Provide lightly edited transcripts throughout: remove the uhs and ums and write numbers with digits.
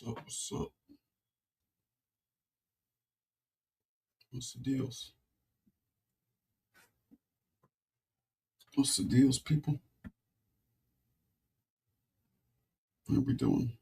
What's up? What's up? What's the deals? What's the deals, people? How we doing?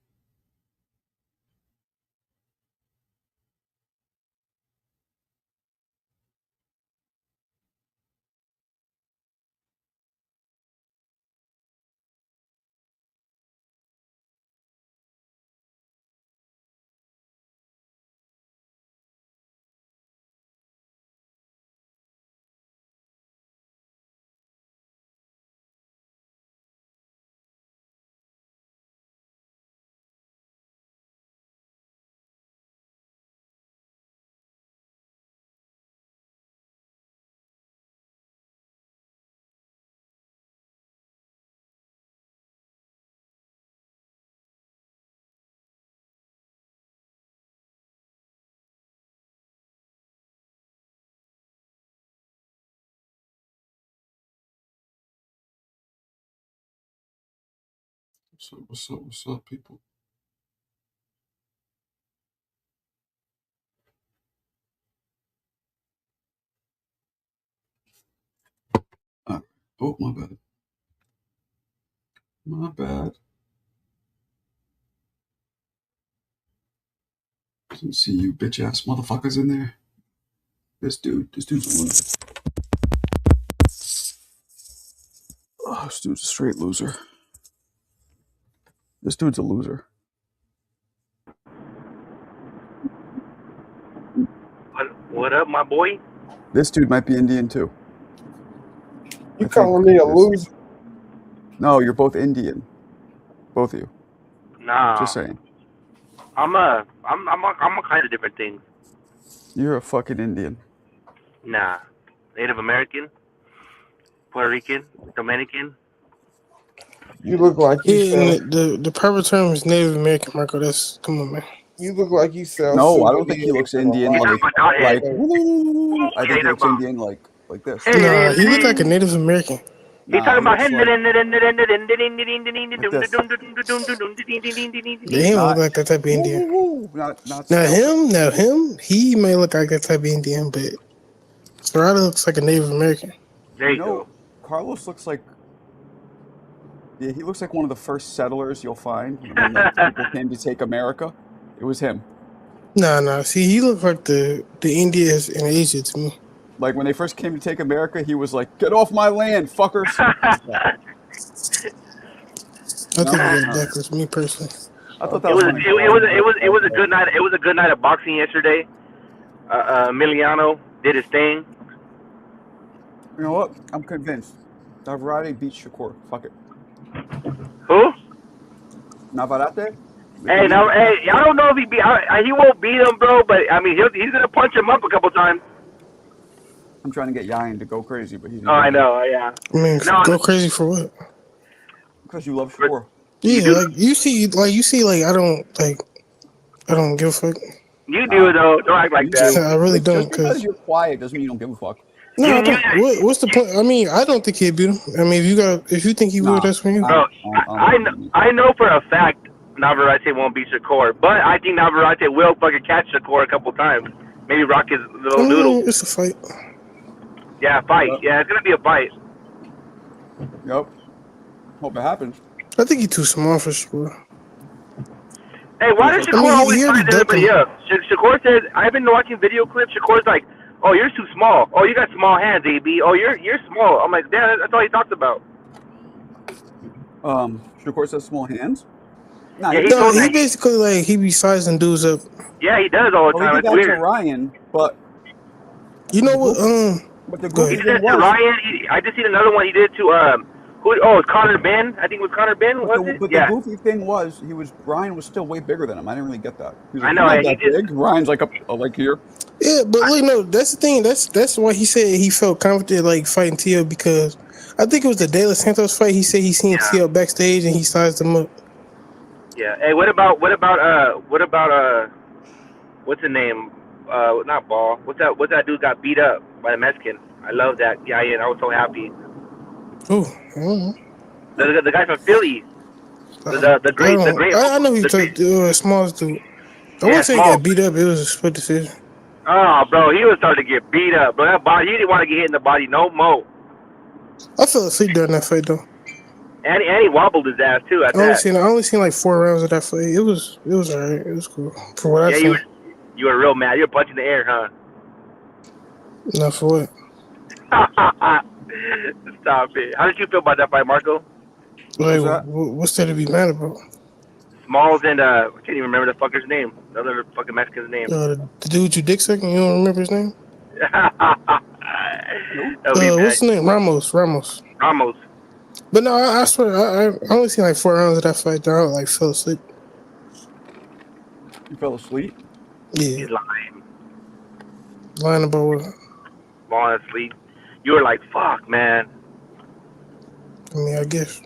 What's up? What's up? What's up, people? Oh, my bad. My bad. Didn't see you bitch ass motherfuckers in there. This dude's a loser. Oh, this dude's a straight loser. This dude's a loser. What up, my boy? This dude might be Indian too. You calling me a loser? No, you're both Indian. Both of you. Nah. Just saying. I'm a kind of different thing. You're a fucking Indian. Nah. Native American, Puerto Rican, Dominican. You look like you the proper term is Native American, Marco. Come on, man. You look like you sell. No, I don't think he looks Indian like I think he looks Indian like this. Nah, he looked like a Native American. He's talking about him. They don't look like that type of Indian. Now him, he may look like that type of Indian, but Serrata looks like a Native American. There you go. Carlos looks like, yeah, he looks like one of the first settlers you'll find when the people came to take America. It was him. Nah. See, he looked like the Indians in Asia to me. Like when they first came to take America, he was like, "Get off my land, fuckers!" I think he got backwards. Me personally, I thought that it was a good night. It was a good night of boxing yesterday. Emiliano did his thing. You know what? I'm convinced. Navarette beats Shakur. Fuck it. Who? Navarette. Hey, I don't know if he won't beat him, bro. But I mean, he's gonna punch him up a couple times. I'm trying to get Yain to go crazy, but he's. Oh, I know, yeah. I mean, go crazy for what? Because you love Shakur. Yeah, like you see, I don't give a fuck. You do though. Don't act like that. I really don't. Just because you're quiet doesn't mean you don't give a fuck. No, I don't. What's the point? I mean, I don't think he'd beat him. I mean, if you think he would, that's for you. Bro, I know for a fact Navarette won't beat Shakur, but I think Navarette will fucking catch Shakur a couple times. Maybe rock his little noodle. It's a fight. Yeah, fight. Yeah, it's gonna be a fight. Yep. Hope it happens. I think he's too small for Shakur. Hey, why does Shakur always fight everybody up? Shakur says, I've been watching video clips. Shakur's like, "Oh, you're too small. Oh, you got small hands, AB. Oh, you're small." I'm like, damn, that's all he talks about. Shakur says small hands. Nah, yeah, he basically like he be sizing dudes up. Yeah, he does all the time. He did that to Ryan, but you know what? But the he did that to Ryan. I just seen another one he did to it's Connor Ben. I think it was Connor Ben. But the goofy thing was, Ryan was still way bigger than him. I didn't really get that. He was like, I know. Not that big. Ryan's like like here. Yeah, but look, no, that's the thing. That's why he said he felt confident like fighting Tio, because I think it was the De Los Santos fight. He said he seen Tio backstage and he sized him up. Yeah. Hey, what about what's the name? Not Ball. What's that dude got beat up by the Mexican? I love that guy, and I was so happy. Oh, the guy from Philly. The great. I know he the took great- Smalls dude. I Yeah, wouldn't say he Small. got beat up. It was a split decision. Oh, bro, he was starting to get beat up, bro. That body, he didn't want to get hit in the body no more. I fell asleep during that fight though. And he wobbled his ass too at I only that. seen like 4 rounds of that fight. It was alright. It was cool for what I Yeah, saw. you were real mad. You were punching the air, huh? Not for what. Stop it. How did you feel about that fight, Marco? Like, that? what's there to be mad about? Smalls and I can't even remember the fucker's name. The other fucking Mexican's name. The dude you dick sucking, you don't remember his name? That would be What's his name? Ramos. Ramos. But no, I swear, I only seen like 4 rounds of that fight. I like fell asleep. You fell asleep? Yeah, He's lying. lying about what? Falling asleep. You were like, fuck, man. I mean, I guess.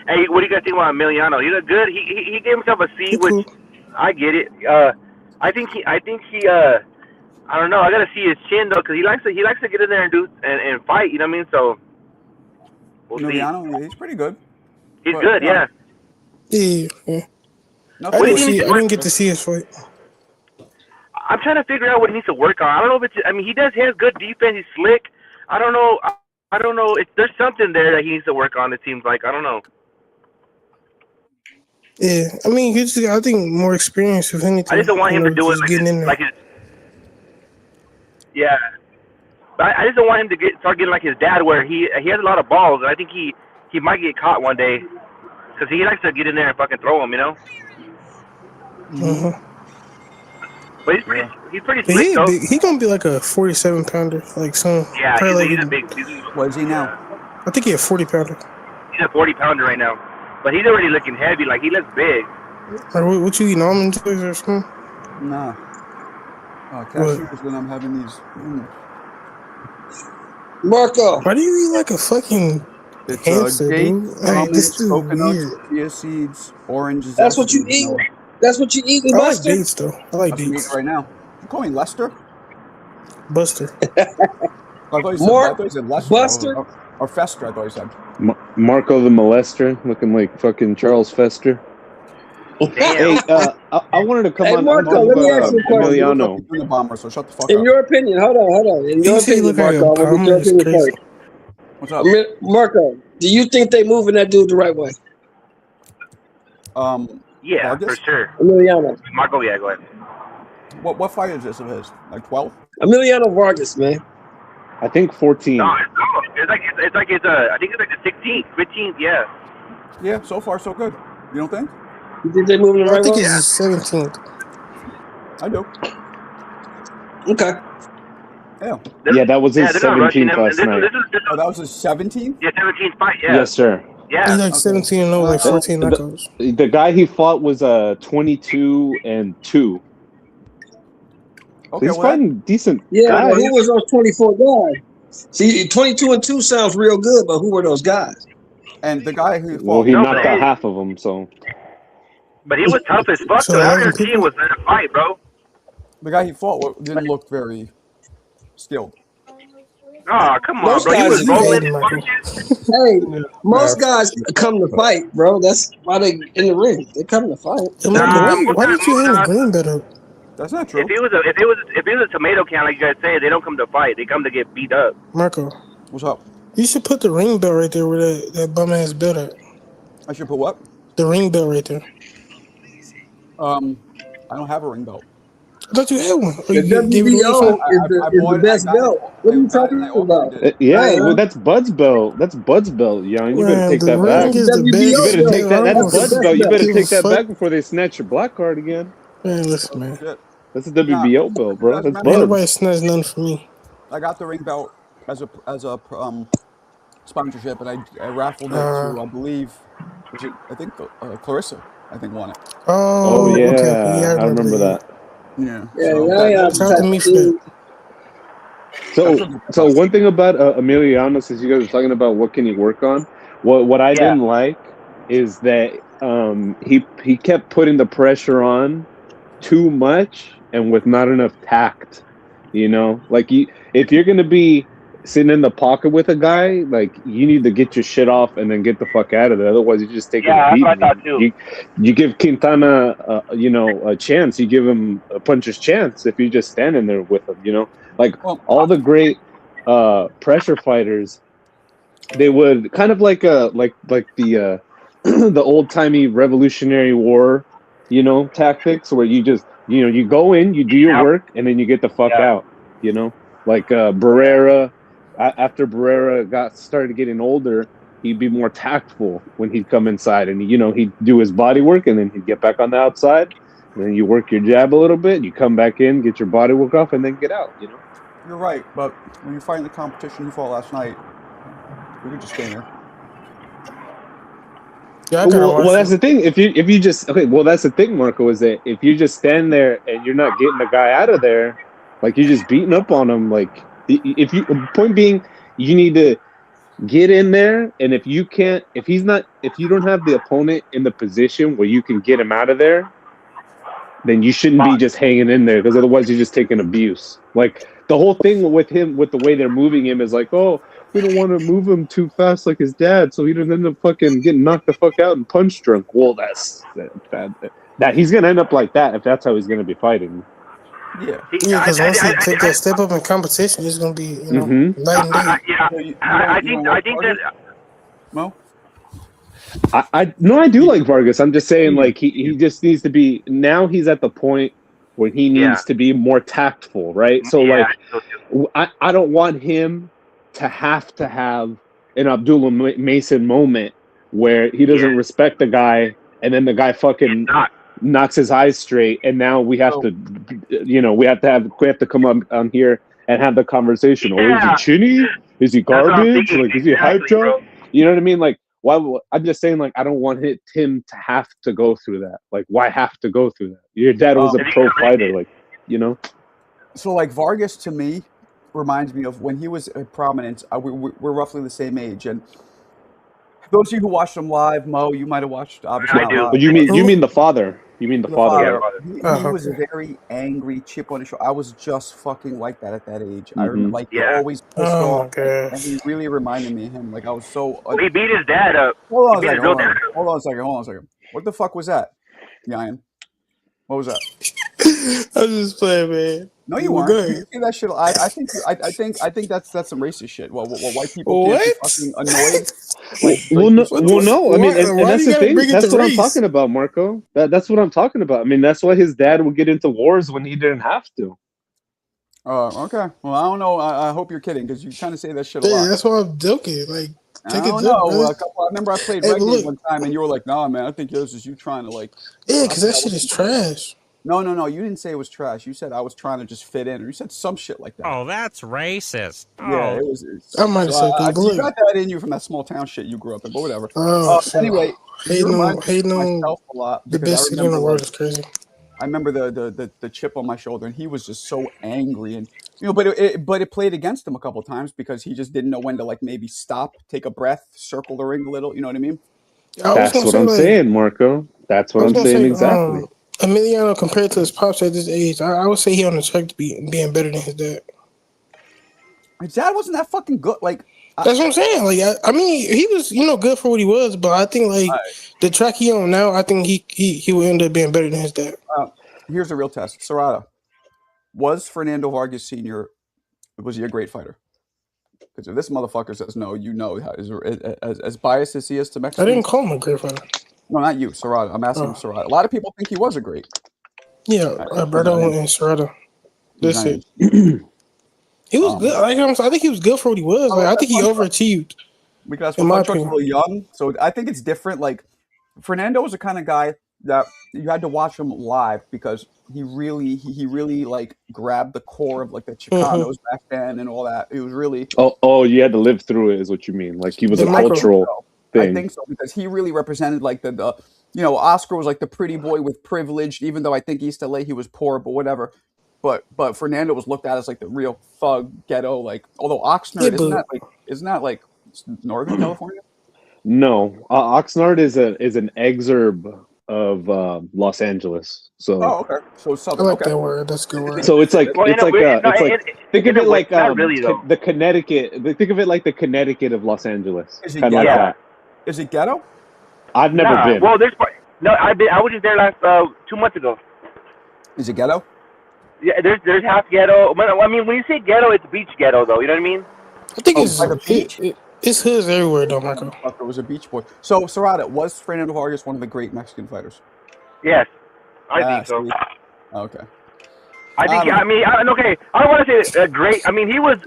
Hey, what do you guys think about Emiliano? He looked good. He gave himself a C, He which cool. I get it. I think he I don't know. I gotta see his chin though, cause he likes to get in there and do and fight. You know what I mean? So we'll see. Emiliano, he's pretty good. He's but, good, yeah. Yeah. I Nothing. didn't get to see his fight. I'm trying to figure out what he needs to work on. I don't know if it's. I mean, he has good defense. He's slick. I don't know. I don't know. There's something there that he needs to work on. It seems like. I don't know. Yeah, I mean, I think more experience if anything. I just don't want him to do it just getting in there. like his. Yeah. But I just don't want him to start getting like his dad, where he has a lot of balls, and I think he might get caught one day, because he likes to get in there and fucking throw them, you know. But he's pretty But slick though. he gonna be like a 47 pounder, like some. Yeah, probably he's like a big. What is he now? I think he a 40 pounder. He's a 40-pounder right now, but he's already looking heavy. Like he looks big. Or what you eating, almond joys or something? Nah. Cashews when I'm having these. Marco. Why do you eat like a fucking It's hamster, dates, dude? Like, almonds, this dude coconuts, weird. chia seeds, oranges. That's what you eat? That's what you eat, I like Buster? dates though. I like That's what I'm dates. eating right now. You call me Lester? Buster. I thought you said Lester. Buster? Or Fester, I thought you said. Marco the molester, looking like fucking Charles Fester. Hey, I wanted to come Hey, on. Marco, let me ask you a question. Emiliano. You're the bomber, so shut the fuck In up. your opinion, hold on. In your You say you opinion, look like Marco, a I want to get your bomber, opinion it's first. What's up? Marco, do you think they moving that dude the right way? Yeah, Vargas? for sure. Emiliano. Marco, yeah, go ahead. What fight is this of his? Like 12? Emiliano Vargas, man. I think 14. No, it's like I think it's like the 16th, 15th, yeah. Yeah, so far so good. You don't think? You think they moving the I right think way? it's his 17th. I do. Okay. Yeah. Yeah, that was his they're not rushing 17th him. last night. Oh, that was his 17th? Yeah, 17th fight, yeah. Yes, sir. Yeah. He's like 17 and 0, like 14 knockouts. The guy he fought was 22-2. Okay, He's well, fighting decent Yeah, guys. but who was those 24 guys? See, 22-2 sounds real good, but who were those guys? and the guy who Well, fought, he No, knocked but out hey. half of them, so. But he was tough as fuck, So though. That 11 team people? was there to fight, bro. the guy he fought didn't look very skilled. Oh, come on, Most bro. He guys was is rolling dead, his Michael. punches. Hey, most guys come to fight, bro. That's why they in the ring. They come to fight. Why did you hang the green bet up? That's not true. If he was a tomato can, like you guys say, they don't come to fight. They come to get beat up. Marco, What's up? you should put the ring bell right there where that bum ass belt at. I should put what? The ring bell right there. I don't have a ring belt. I thought you had one. Or The you gave it away WBO from- is the best belt. What are you talking about? Yeah, Hey, well, that's Bud's belt. That's Bud's belt, young. You better Man, take the that ring back. is the WBO best. You better take that. I That's don't Bud's best belt. You belt. better give take a that fuck. back before they snatch your black card again. Man, listen, man. Shit. That's a WBO belt, bro. Doesn't That's matter. Ain't Bud's. nobody snatch nothing from me. I got the ring belt as a sponsorship, and I raffled it to, I believe, I think Clarissa, won it. Oh yeah, okay. Yeah, I remember that. Yeah. Yeah, so yeah, that- yeah. that's- Shout out to me for that. So one thing about Emiliano, since you guys were talking about what can he work on, what I didn't like is that he kept putting the pressure on too much and with not enough tact. You know, like if you're gonna be sitting in the pocket with a guy, like you need to get your shit off and then get the fuck out of there. Otherwise, you're just taking a that's what I beating. thought too. You give Quintana, a chance. You give him a puncher's chance if you're just standing there with him. Like all the great pressure fighters, they would kind of like the the old timey Revolutionary War, tactics where you just you go in, you do your work, and then you get the fuck out. Like Barrera. After Barrera started getting older, he'd be more tactful when he'd come inside, and he'd do his body work, and then he'd get back on the outside, and then you work your jab a little bit, you come back in, get your body work off, and then get out. You're right, but when you're fighting the competition you fought last night, we could just stay here. Yeah, well, that's the thing. If you just that's the thing, Marco, is that if you just stand there and you're not getting the guy out of there, like you're just beating up on him, like point being, you need to get in there, and if you don't have the opponent in the position where you can get him out of there, then you shouldn't be just hanging in there, because otherwise you're just taking abuse. Like the whole thing with him, with the way they're moving him, is like, oh, we don't want to move him too fast like his dad, so he doesn't end up fucking getting knocked the fuck out and punch drunk. Well, that he's gonna end up like that if that's how he's gonna be fighting. Yeah, because once he take that step up in competition, it's gonna be night and day. I think that. Mo? I do like Vargas. I'm just saying, like he just needs to be. Now he's at the point where he needs to be more tactful, right? So I don't want him to have an Abdullah Mason moment where he doesn't respect the guy, and then the guy fucking knocks his eyes straight, and now we have to come on here and have the conversation. Or is he chinny? Is he garbage? Like, is he hype job? You know what I mean? Like, why? I'm just saying, like, I don't want him to have to go through that. Like, why have to go through that? Your dad was a pro fighter, like, So, like, Vargas to me reminds me of when he was prominent. We're roughly the same age, and those of you who watched him live, Mo, you might have watched. Obviously, I do. But you mean the father? You mean the father? He was very angry, chip on his shoulder. I was just fucking like that at that age. I remember, like, always pissed off, and he really reminded me of him. Like, I was so. He beat his dad up. Hold on a second. What the fuck was that, Ryan? What was that? I was just playing, man. No, you weren't. You see that shit. I think that's some racist shit. Well, white people can't be fucking annoyed. No. I mean, and that's the thing. That's what I'm talking about, Marco. That's what I'm talking about. I mean, that's why his dad would get into wars when he didn't have to. Okay. Well, I don't know. I hope you're kidding, because you kind of say that shit a lot. That's why I'm joking. Like, I don't know. I remember I played rugby one time, and you were like, "Nah, man, I think yours is you trying to like." Yeah, because that shit is trash. No. You didn't say it was trash. You said I was trying to just fit in, or you said some shit like that. Oh, that's racist. Yeah, it was. I might have said that. You got that in you from that small town shit you grew up in, but whatever. Anyway, hating on myself a lot. The best city in the world is crazy. I remember the chip on my shoulder, and he was just so angry, and but it played against him a couple of times because he just didn't know when to, like, maybe stop, take a breath, circle the ring a little. You know what I mean? That's what I'm saying, Marco. That's what I'm saying exactly. Emiliano, compared to his pops at this age, I would say he on the track to being better than his dad. His dad wasn't that fucking good. Like, that's what I'm saying. Like, I mean, he was, good for what he was, but I think, like, the track he on now, I think he will end up being better than his dad. Here's the real test. Serrata, was Fernando Vargas Sr., was he a great fighter? Because if this motherfucker says no, as biased as he is to Mexico. I didn't call him a great fighter. No, not you, Serrata. I'm asking Serrata. A lot of people think he was a great. Yeah, Alberto and Serrata. That's it. He was good. Like, I think he was good for what he was. Like, I think he overachieved. Because Punch was a little young, so I think it's different. Like, Fernando was the kind of guy that you had to watch him live because he really like grabbed the core of, like, the Chicanos back then and all that. It was really you had to live through it, is what you mean? Like, he was a cultural thing. I think so, because he really represented, like, the Oscar was like the pretty boy with privilege, even though I think East LA he was poor, but whatever. But Fernando was looked at as, like, the real thug ghetto, like, although Oxnard isn't that like Northern California? No, Oxnard is an exurb Los Angeles. So okay. So I southern. like Okay. that word. That's a good word. So it's like think of it like really, the Connecticut. Think of it like the Connecticut of Los Angeles. Is it Kind of like ghetto? that. Is it ghetto? I've never been. Well, I was just there last 2 months ago. Is it ghetto? Yeah, there's half ghetto. I mean, when you say ghetto, it's beach ghetto, though. You know what I mean? I think by the beach? it's hoods everywhere, though, Michael. It was a beach boy. So, Sarada, was Fernando Vargas one of the great Mexican fighters? Yes, I think so. See? Okay. I think. Okay. I don't want to say great. I mean, he was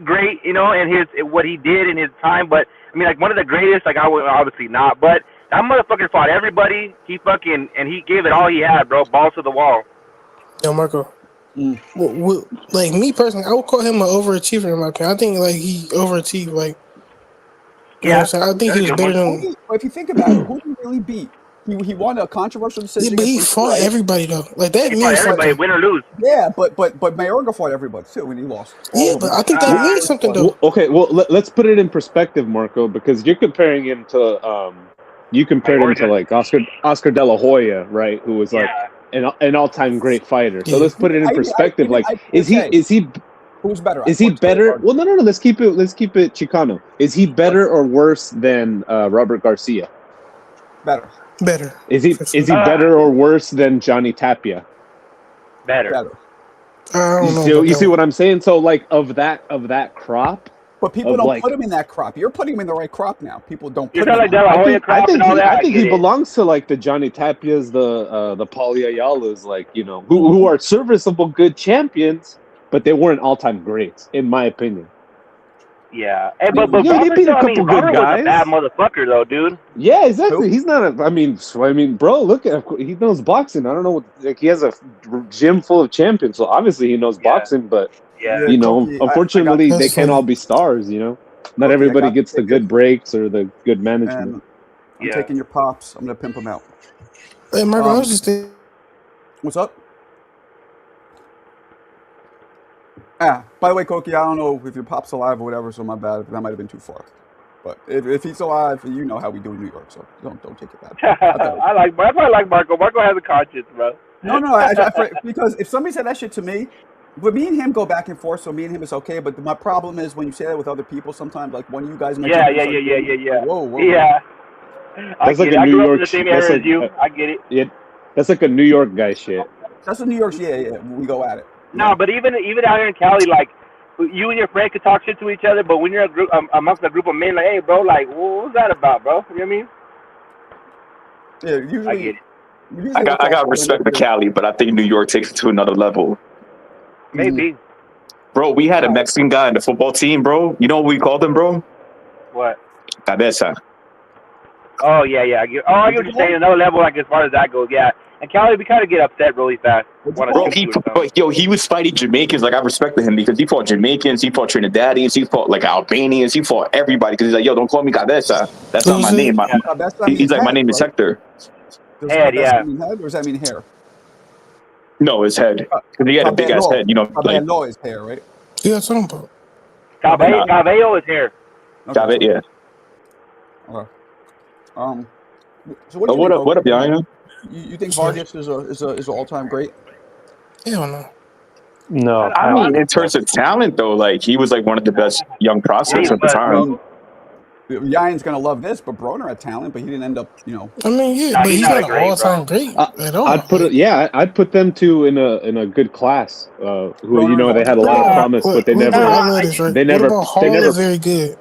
great, you know, and what he did in his time. But I mean, like one of the greatest. Like I would obviously not. But that motherfucker fought everybody. He gave it all he had, bro. Balls to the wall. Yo, Marco. Well, like me personally, I would call him an overachiever in my opinion. I think like he overachieved. Like, you know what I'm saying? I think he was better than. If you think about it, who did he really beat? He won a controversial decision. Yeah, but he fought everybody though. Like that means everybody, something. win or lose. Yeah, but Mayorga fought everybody too when he lost. Yeah, but I think that means something though. Okay, well let's put it in perspective, Marco, because you're comparing him to you compared him to like Oscar De La Hoya, right? Who was like an all-time great fighter. So let's put it in perspective. Is he who's better? Is he better? Well, no. Let's keep it Chicano. Is he better or worse than Robert Garcia? Better. Is he better or worse than Johnny Tapia? Better. I don't know. You see what I'm saying? So like of that crop. But people don't put him in that crop. You're putting him in the right crop now. People don't put him like De La Hoya crop and all that. I think he belongs to like the Johnny Tapias, the Paulie Ayalas, like, you know, who are serviceable good champions, but they weren't all-time greats, in my opinion. Yeah. Hey, but they beat a couple good guys. Was a bad motherfucker though, dude. Yeah, exactly. He's not I mean, bro, look at him. He knows boxing. I don't know he has a gym full of champions, so obviously he knows boxing, but you know, unfortunately they can't all be stars, you know. Not everybody gets the good breaks or the good management. I'm taking your pops. I'm gonna pimp them out. Hey, Marco, I was just thinking. What's up? By the way, Koki, I don't know if your pop's alive or whatever, so my bad. That might have been too far. But if he's alive, you know how we do in New York, so don't take it bad. I probably like Marco. Marco has a conscience, bro. No, because if somebody said that shit to me, but me and him go back and forth, so me and him is okay. But my problem is when you say that with other people, sometimes like one of you guys. Yeah. Whoa. Yeah. That's like a New York. The same area as you. I get it. Yeah, that's like a New York guy shit. That's a New York. Yeah. We go at it. No, but even out here in Cali, like you and your friend could talk shit to each other, but when you're amongst a group of men, like, hey, bro, like, what's that about, bro? You know what I mean? Yeah, usually. I get it. I got respect for Cali, but I think New York takes it to another level. Maybe. Bro, we had a Mexican guy in the football team, bro. You know what we called him, bro? What? Cabeza. Oh, yeah. I get what you're saying. Another level, like, as far as that goes, yeah. And Cali, we kind of get upset really fast. Bro, he was fighting Jamaicans. Like, I respected him because he fought Jamaicans, he fought Trinidadians, he fought, like, Albanians, he fought everybody. Because he's like, yo, don't call me Cabeza. That's not my name. He's like, my name is Hector. Head, yeah. Head, or does that mean hair? No, his head. Because he had a big-ass head, you know. Cabello is hair, right? Yeah, that's what I'm about. Cabello is hair. Cabello, yeah. Okay. So what up, y'all? You think Vargas is an all-time great? Hell no. No. I mean, in terms of talent, though, like, he was, like, one of the best young prospects at the time. Yayan's gonna love this, but Broner had talent, but he didn't end up, you know. I mean, yeah, but he's not an all-time great at all. I'd put them two in a good class. Who you know they had a lot of promise, but they never very good.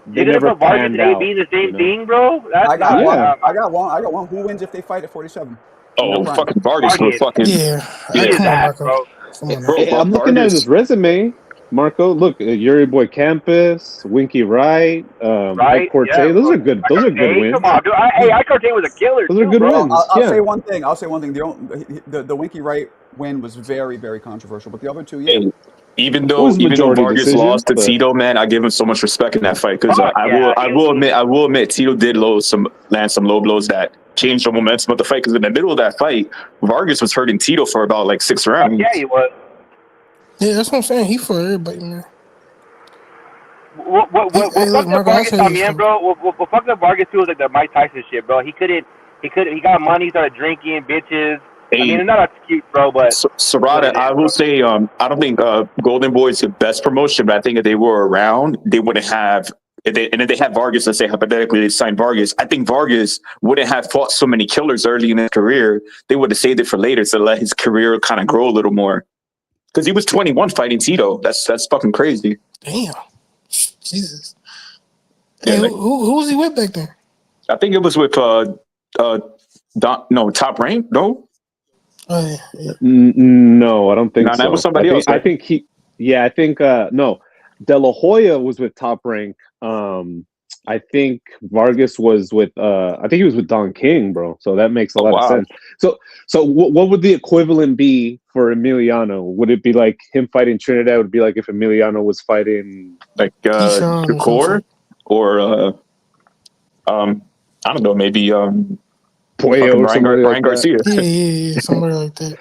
They never panned out. AB the same thing, bro. I got one. Who wins if they fight at 47? Oh, fucking Vargas for fucking I'm looking at his resume. Marco, look, Yuri Boy Campus, Winky Wright, Ike Corte. Yeah, those are good. Those are good wins. Come on, dude. Ike Corte was a killer. Those are good wins. I'll say one thing. The Winky Wright win was very, very controversial, but the other two, yeah. Hey, even though Vargas lost to Tito, man, I give him so much respect in that fight because I will admit Tito did land some low blows that changed the momentum of the fight. Because in the middle of that fight, Vargas was hurting Tito for about like 6 rounds. Yeah, he was. Yeah, that's what I'm saying. He for everybody, man. What fucked up Vargas on me, bro? What fucked up Vargas too was like the Mike Tyson shit, bro. He couldn't He got money, started drinking, bitches. Hey, I mean, it's not that cute, bro, but Serrata, I will say, I don't think Golden Boy is the best promotion, but I think if they were around, they wouldn't have. If they had Vargas, let's say hypothetically they signed Vargas, I think Vargas wouldn't have fought so many killers early in his career. They would have saved it for later to let his career kind of grow a little more. Because he was 21 fighting Tito. That's fucking crazy. Damn, Jesus. Hey, who was he with back then? I think it was with Top Rank. No. No, I don't think so. That was somebody else. Right? I think no. De La Hoya was with Top Rank. I think Vargas was with. I think he was with Don King, bro. So that makes a lot of sense. So what would the equivalent be for Emiliano? Would it be like him fighting Trinidad? Would it be like if Emiliano was fighting like Shakur or I don't know, maybe Puello or Ryan Garcia. Yeah, somebody like that.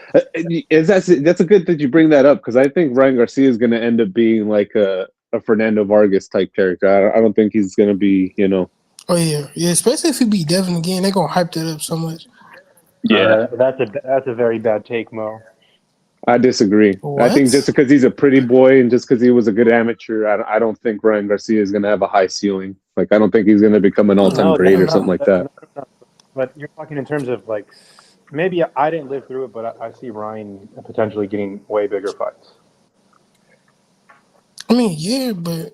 That's a good that you bring that up because I think Ryan Garcia is going to end up being like a Fernando Vargas type character. I don't think he's going to be, Oh yeah, especially if he beat Devin again, they're gonna hype that up so much. Yeah, that's a very bad take, Mo. I disagree. What? I think just because he's a pretty boy and just because he was a good amateur, I don't think Ryan Garcia is going to have a high ceiling. Like I don't think he's going to become an all-time great or something like that. No. But you're talking in terms of like maybe I didn't live through it, but I see Ryan potentially getting way bigger fights. I mean, yeah, but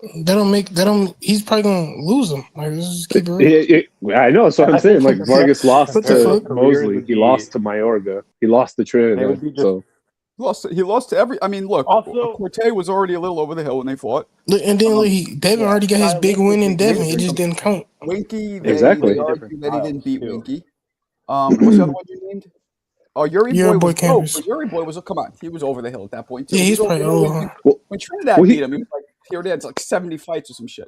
he's probably gonna lose them. Like, let's just keep it real. I know, that's what I'm saying. Like Vargas lost to Mosley, he lost to Mayorga, he lost to Trinidad. He lost to every. I mean, look, also, Corte was already a little over the hill when they fought. And then Devin already got his big win in Devin. It just didn't count. Winky, exactly. They argued that he didn't beat Winky. What's the other one you named? Oh, Yuri Boy Campus. Yuri Boy was come on. He was over the hill at that point too. Yeah, he's probably over. When Trinidad beat him, he was like Trinidad's like 70 fights or some shit.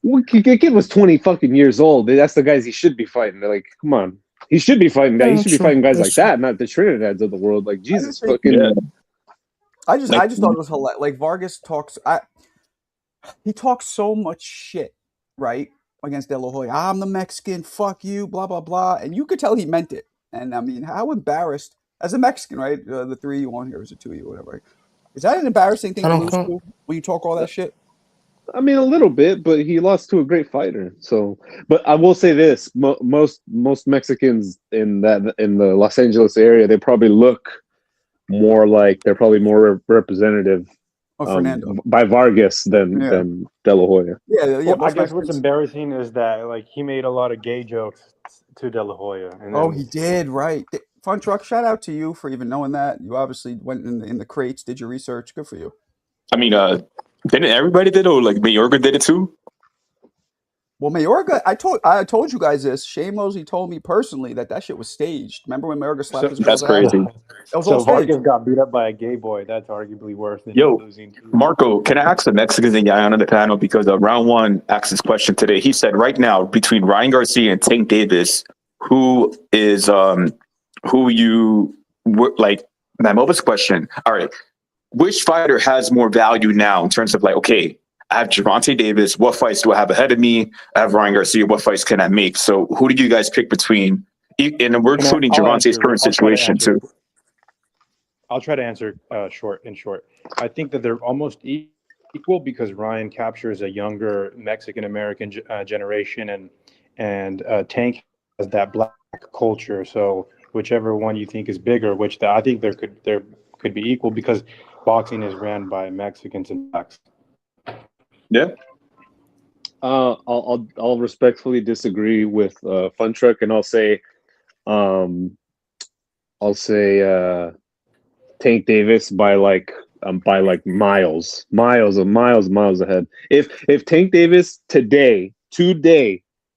Well, kid was 20 fucking years old. That's the guys he should be fighting. They're like, come on, he should be fighting that. He should be fighting guys like that, not the Trinidads of the world. Like Jesus fucking. Yeah. I just thought it was hilarious. Like Vargas talks, he talks so much shit, right, against De La Hoya. I'm the Mexican. Fuck you. Blah blah blah. And you could tell he meant it. And I mean, how embarrassed as a Mexican, right? The three you want here is a two you, whatever. Right? Is that an embarrassing thing to lose to when you talk all that shit? I mean, a little bit, but he lost to a great fighter. So, but I will say this: most Mexicans in the Los Angeles area, they probably look more like they're probably more representative by Vargas than De La Hoya. Yeah. Well, I guess what's embarrassing is that like he made a lot of gay jokes to De La Hoya. And then, he did, right? Fun Truck, shout out to you for even knowing that. You obviously went in the crates, did your research. Good for you. I mean, didn't everybody did it? Or like Mayorga did it too? Well, Mayorga, I told you guys this. Shamos, he told me personally that shit was staged. Remember when Mayorga slapped his That's crazy. That was all staged. Vargas got beat up by a gay boy. That's arguably worse than losing. Marco, can I ask the Mexicans and Yayan on the panel? Because round one asked this question today. He said right now, between Ryan Garcia and Tank Davis, who is who you like? Mamova's question. All right, which fighter has more value now in terms of like, okay, I have Gervonta Davis. What fights do I have ahead of me? I have Ryan Garcia. What fights can I make? So who do you guys pick between? And we're including Gervonta's current situation too. I'll try to answer short. I think that they're almost equal because Ryan captures a younger Mexican American generation, and Tank has that black culture. So whichever one you think is bigger, I think there could be equal because boxing is ran by Mexicans and blacks. Yeah. I'll respectfully disagree with Fun Truck, and I'll say Tank Davis by like miles ahead. If Tank Davis today,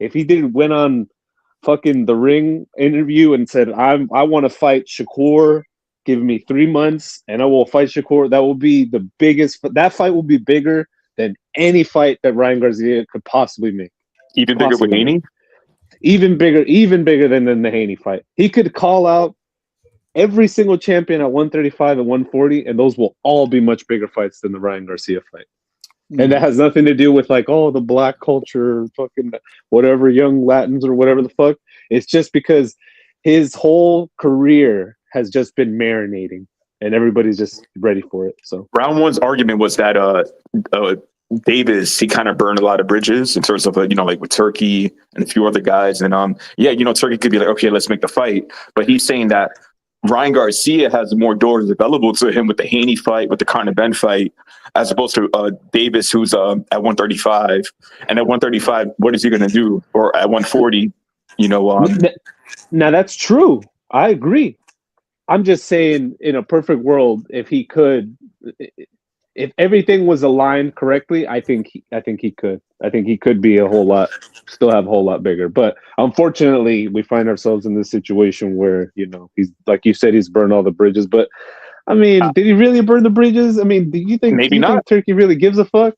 if he went on fucking The Ring interview and said I want to fight Shakur, give me 3 months and I will fight Shakur, that will be the biggest. That fight will be bigger than any fight that Ryan Garcia could possibly make. Even bigger with Haney? Even bigger than the Haney fight. He could call out every single champion at 135 and 140, and those will all be much bigger fights than the Ryan Garcia fight. And that has nothing to do with like, oh, the black culture, fucking whatever, young Latins or whatever the fuck. It's just because his whole career has just been marinating, and everybody's just ready for it. So round one's argument was that Davis, he kind of burned a lot of bridges in terms of like with Turkey and a few other guys, and Turkey could be like, okay, let's make the fight, but he's saying that Ryan Garcia has more doors available to him with the Haney fight, with the Conor Ben fight, as opposed to Davis, who's at 135. And at 135, what is he going to do? Or at 140, Now, that's true. I agree. I'm just saying, in a perfect world, if everything was aligned correctly, I think he could. I think he could be still have a whole lot bigger. But unfortunately, we find ourselves in this situation where, he's, like you said, he's burned all the bridges. But I mean, did he really burn the bridges? I mean, do you think Turkey really gives a fuck?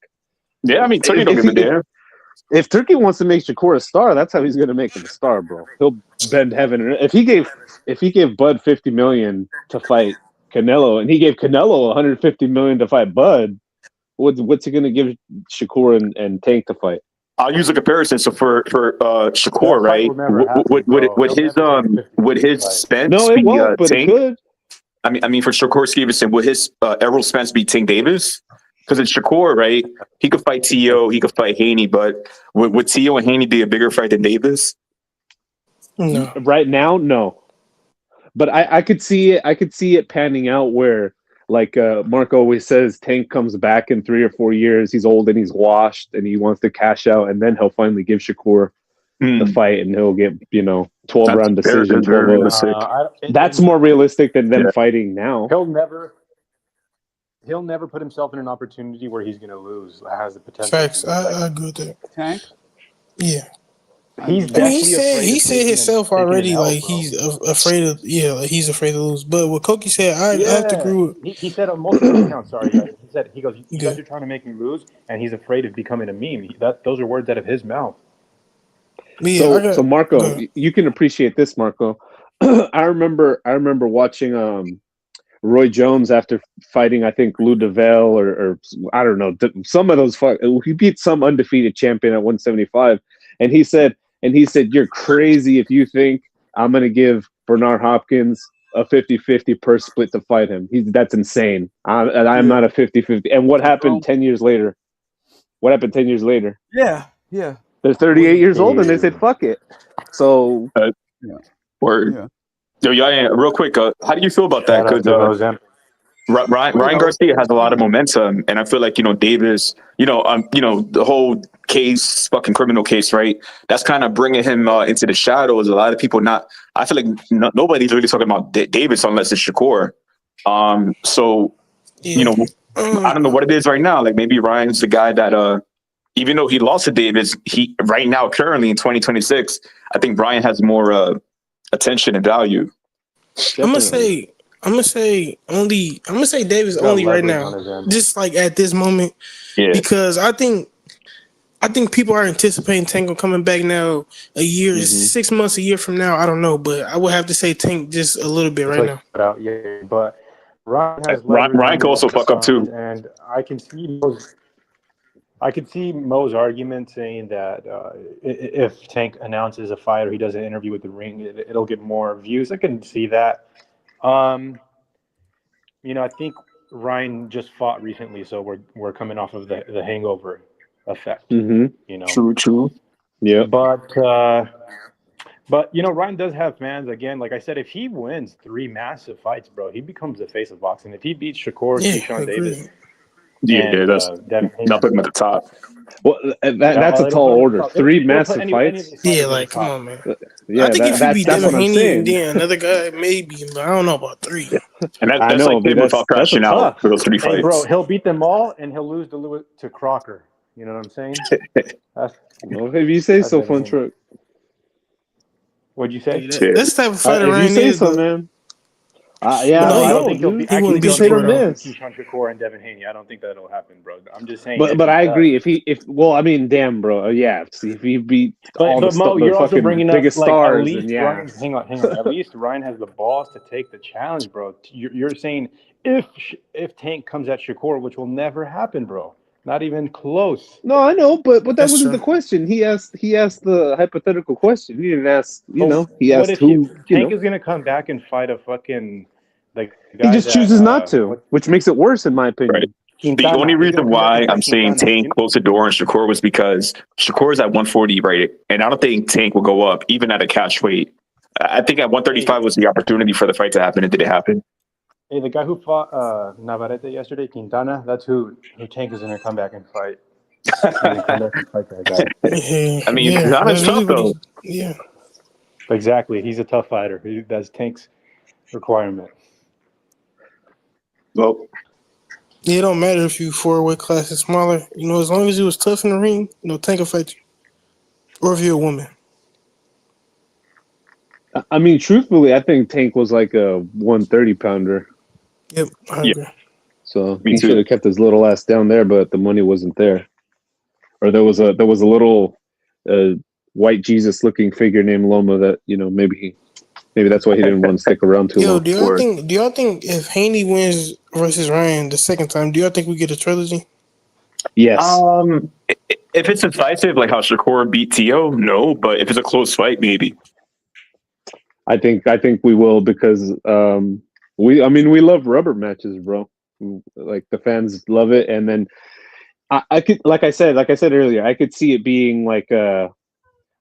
Yeah, I mean, Turkey don't give a damn. If Turkey wants to make Shakur a star, that's how he's going to make him a star, bro. He'll bend heaven. If he gave Bud $50 million to fight Canelo, and he gave Canelo $150 million to fight Bud, what's he going to give Shakur and Tank to fight? I'll use a comparison. So for Shakur, right? Would his Spence be won't, but Tank? It could. I mean, for Shakur Stevenson, would his Errol Spence be Tank Davis? Because it's Shakur, right? He could fight T.O., he could fight Haney, but would T.O. and Haney be a bigger fight than Davis? No. Right now, no. But I could see it panning out where, like Mark always says, Tank comes back in 3 or 4 years. He's old and he's washed, and he wants to cash out, and then he'll finally give Shakur the fight, and he'll get 12-round decision. That's more realistic than them fighting now. He'll never put himself in an opportunity where he's going to lose. That has the potential. Facts. I agree with that. Tank? Yeah. He said himself already, like he's afraid of, like he's afraid to lose. But what Koki said, I have to agree with. He said on multiple accounts. Sorry, guys. He goes, you guys are trying to make me lose, and he's afraid of becoming a meme. Those are words out of his mouth. Yeah, so Marco, you can appreciate this, Marco. I remember watching Roy Jones after fighting, I think, Lou DeVale or I don't know, some of those fights. He beat some undefeated champion at 175, and he said, you're crazy if you think I'm going to give Bernard Hopkins a 50-50 purse split to fight him. That's insane. I'm not a 50-50. And what happened 10 years later? Yeah. They're 38 years old, and they said, fuck it. So, Word. Yeah. Yo, real quick, how do you feel about that? Because Ryan Garcia has a lot of momentum, and I feel like Davis, the whole case, fucking criminal case, right? That's kind of bringing him into the shadows. A lot of people I feel like nobody's really talking about Davis unless it's Shakur. So I don't know what it is right now. Like maybe Ryan's the guy that even though he lost to Davis, he right now currently in 2026, I think Ryan has more attention and value. I'm gonna say Davis only right now, just like at this moment, because I think people are anticipating Tank coming back now a year, 6 months, a year from now. I don't know, but I would have to say Tank just a little bit right now. But Ryan has Ryan can also fuck up too, and I can see Mo's argument saying that if Tank announces a fight or he does an interview with the ring, it'll get more views. I can see that. I think Ryan just fought recently, so we're coming off of the hangover effect. True. Yeah. But Ryan does have fans. Again, like I said, if he wins 3 massive fights, bro, he becomes the face of boxing. If he beats Shakur, Keyshawn Davis. That's not putting him at the top. Well, that's a tall order. 3 massive fights. Yeah, like come on, man. Yeah, I think if he beat Devin Haney and saying. then another guy, maybe, but I don't know about 3. And that's like him without crashing out for those 3 fights. Hey, bro, he'll beat them all, and he'll lose to Crocker. You know what I'm saying? Well, if you say so, Fun Truck. What'd you say? That's the type of fighter Ryan is. If you say so, man. I don't think he'll be hit or miss. Keyshawn Shakur and Devin Haney. I don't think that'll happen, bro. I'm just saying. But I agree. Damn, bro. Yeah. See, if he beat all the Mo, you're also bringing up biggest stars, at least Ryan, hang on. At least Ryan has the balls to take the challenge, bro. You're saying if Tank comes at Shakur, which will never happen, bro. Not even close. No, I know, but that wasn't the question. He asked the hypothetical question. He didn't ask, he asked who, Tank is gonna come back and fight a fucking guy he just chooses not to, which makes it worse in my opinion. Right. The only reason why I'm saying Tank closed the door on Shakur was because Shakur is at 140 right, and I don't think Tank will go up even at a catch weight. I think at 135 was the opportunity for the fight to happen. It didn't happen. Hey, the guy who fought Navarette yesterday, Quintana, that's who Tank is going to come back and fight. That guy. I mean, Quintana's tough, though. Yeah. Exactly. He's a tough fighter. That's Tank's requirement. Well, it don't matter if you 4 weight classes smaller. As long as you was tough in the ring, Tank will fight you. Or if you're a woman. I mean, truthfully, I think Tank was like a 130 pounder. Yep, I agree. So he should have kept his little ass down there, but the money wasn't there. Or there was a little white Jesus looking figure named Loma that maybe that's why he didn't want to stick around too long. Do y'all think if Haney wins versus Ryan the second time, do y'all think we get a trilogy? Yes. If it's decisive, like how Shakur beat T.O., no. But if it's a close fight, maybe. I think we will because we love rubber matches, bro. Like the fans love it, and then I could, like I said earlier, I could see it being like a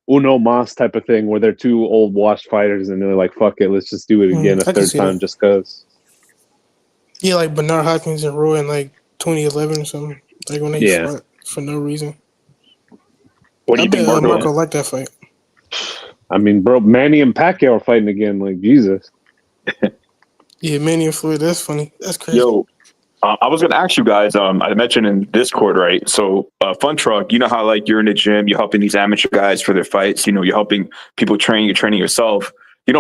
Uno Mas type of thing where they're two old washed fighters and they're like, "Fuck it, let's just do it again a third time just cause." Yeah, like Bernard Hopkins and Roy in like 2011 or something. Like when they fought for no reason. What do you think, Marco liked that fight. I mean, bro, Manny and Pacquiao are fighting again. Like Jesus. Yeah, Manny and Floyd. That's funny. That's crazy. Yo, I was gonna ask you guys. I mentioned in Discord, right? So, Fun Truck. You know how like you're in the gym, you're helping these amateur guys for their fights. You're helping people train. You're training yourself.